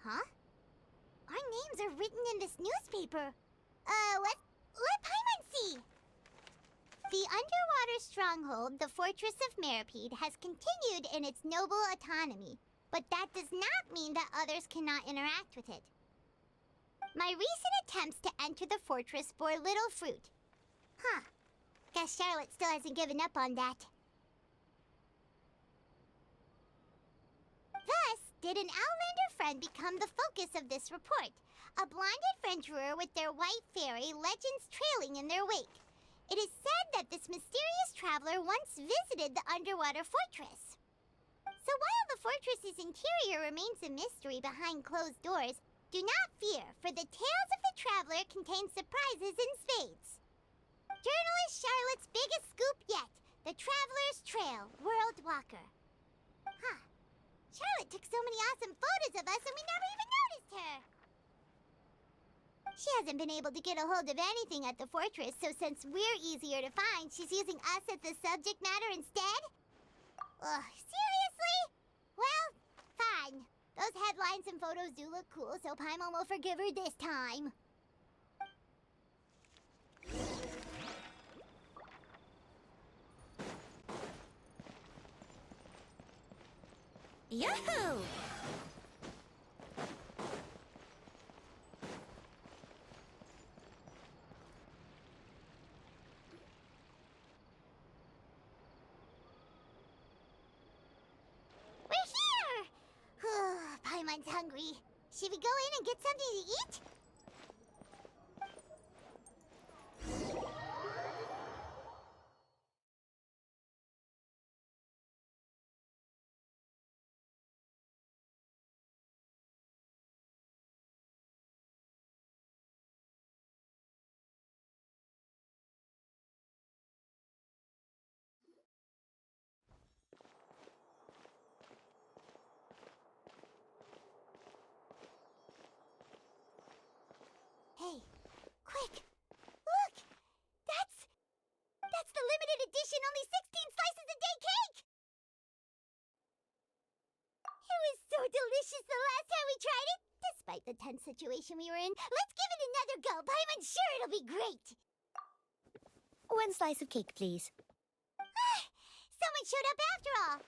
Huh? Our names are written in this newspaper. Let Paimon see! The underwater stronghold, the Fortress of Meripede, has continued in its noble autonomy, but that does not mean that others cannot interact with it. My recent attempts to enter the fortress bore little fruit. Huh. Guess Charlotte still hasn't given up on that. Thus, did an Outlander friend become the focus of this report? A blind adventurer with their white fairy, legends trailing in their wake. It is said that this mysterious traveler once visited the underwater fortress. So while the fortress's interior remains a mystery behind closed doors, do not fear, for the tales of the traveler contain surprises in spades. Journalist Charlotte's biggest scoop yet, the Traveler's Trail, World Walker. Huh. Charlotte took so many awesome photos of us and we never even noticed her. She hasn't been able to get a hold of anything at the fortress, so since we're easier to find, she's using us as the subject matter instead? Ugh, seriously? Well, fine. Those headlines and photos do look cool, so Paimon will forgive her this time. Yahoo! Paimon's hungry. Should we go in and get something to eat? Hey, quick! Look! That's the limited edition only 16 slices a day cake! It was so delicious the last time we tried it! Despite the tense situation we were in, let's give it another go! I'm sure it'll be great! One slice of cake, please. Someone showed up after all!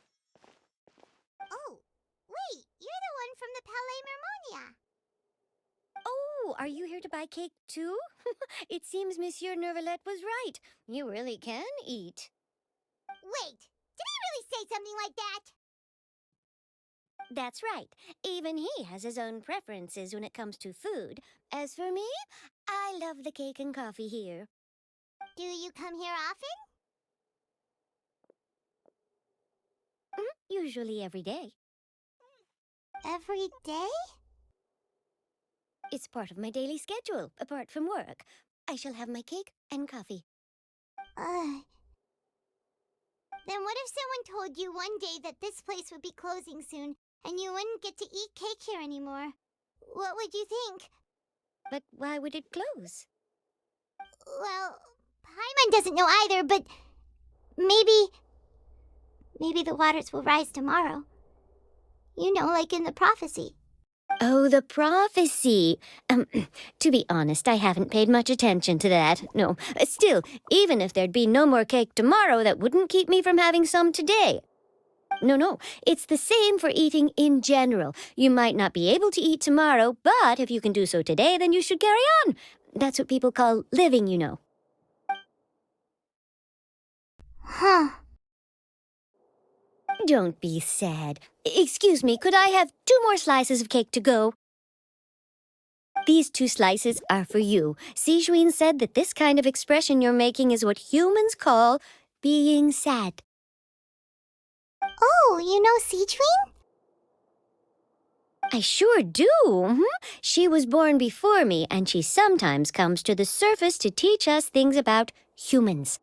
Oh, wait, you're the one from the Palais Mermonia. Oh, are you here to buy cake too? It seems Monsieur Neuvillette was right. You really can eat. Wait, did he really say something like that? That's right. Even he has his own preferences when it comes to food. As for me, I love the cake and coffee here. Do you come here often? Usually every day. Every day? It's part of my daily schedule, apart from work. I shall have my cake and coffee. Then what if someone told you one day that this place would be closing soon, and you wouldn't get to eat cake here anymore? What would you think? But why would it close? Well, Paimon doesn't know either, but maybe the waters will rise tomorrow. You know, like in the prophecy. Oh, the prophecy. To be honest, I haven't paid much attention to that. No. Still, even if there'd be no more cake tomorrow, that wouldn't keep me from having some today. No. It's the same for eating in general. You might not be able to eat tomorrow, but if you can do so today, then you should carry on. That's what people call living, you know. Huh. Don't be sad. Excuse me, could I have 2 more slices of cake to go? These 2 slices are for you. Sijuin said that this kind of expression you're making is what humans call being sad. Oh, you know Sijuin? I sure do. She was born before me, and she sometimes comes to the surface to teach us things about humans.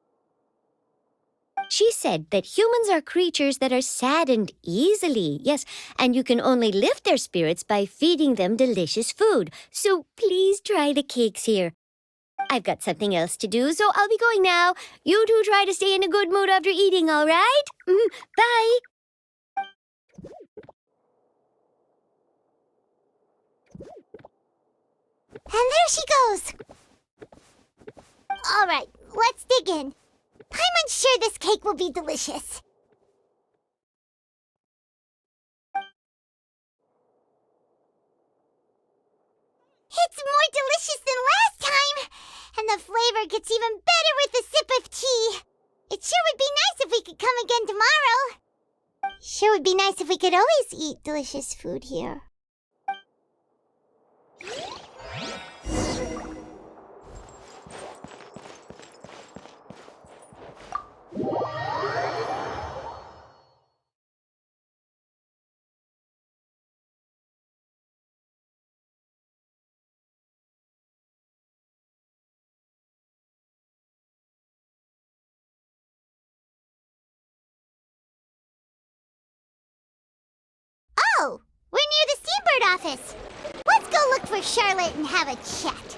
She said that humans are creatures that are saddened easily, yes, and you can only lift their spirits by feeding them delicious food. So please try the cakes here. I've got something else to do, so I'll be going now. You two try to stay in a good mood after eating, all right? Bye. And there she goes. All right, let's dig in. Paimon's sure this cake will be delicious. It's more delicious than last time, and the flavor gets even better with a sip of tea. It sure would be nice if we could come again tomorrow. Sure would be nice if we could always eat delicious food here. Oh, we're near the Steambird office. Let's go look for Charlotte and have a chat.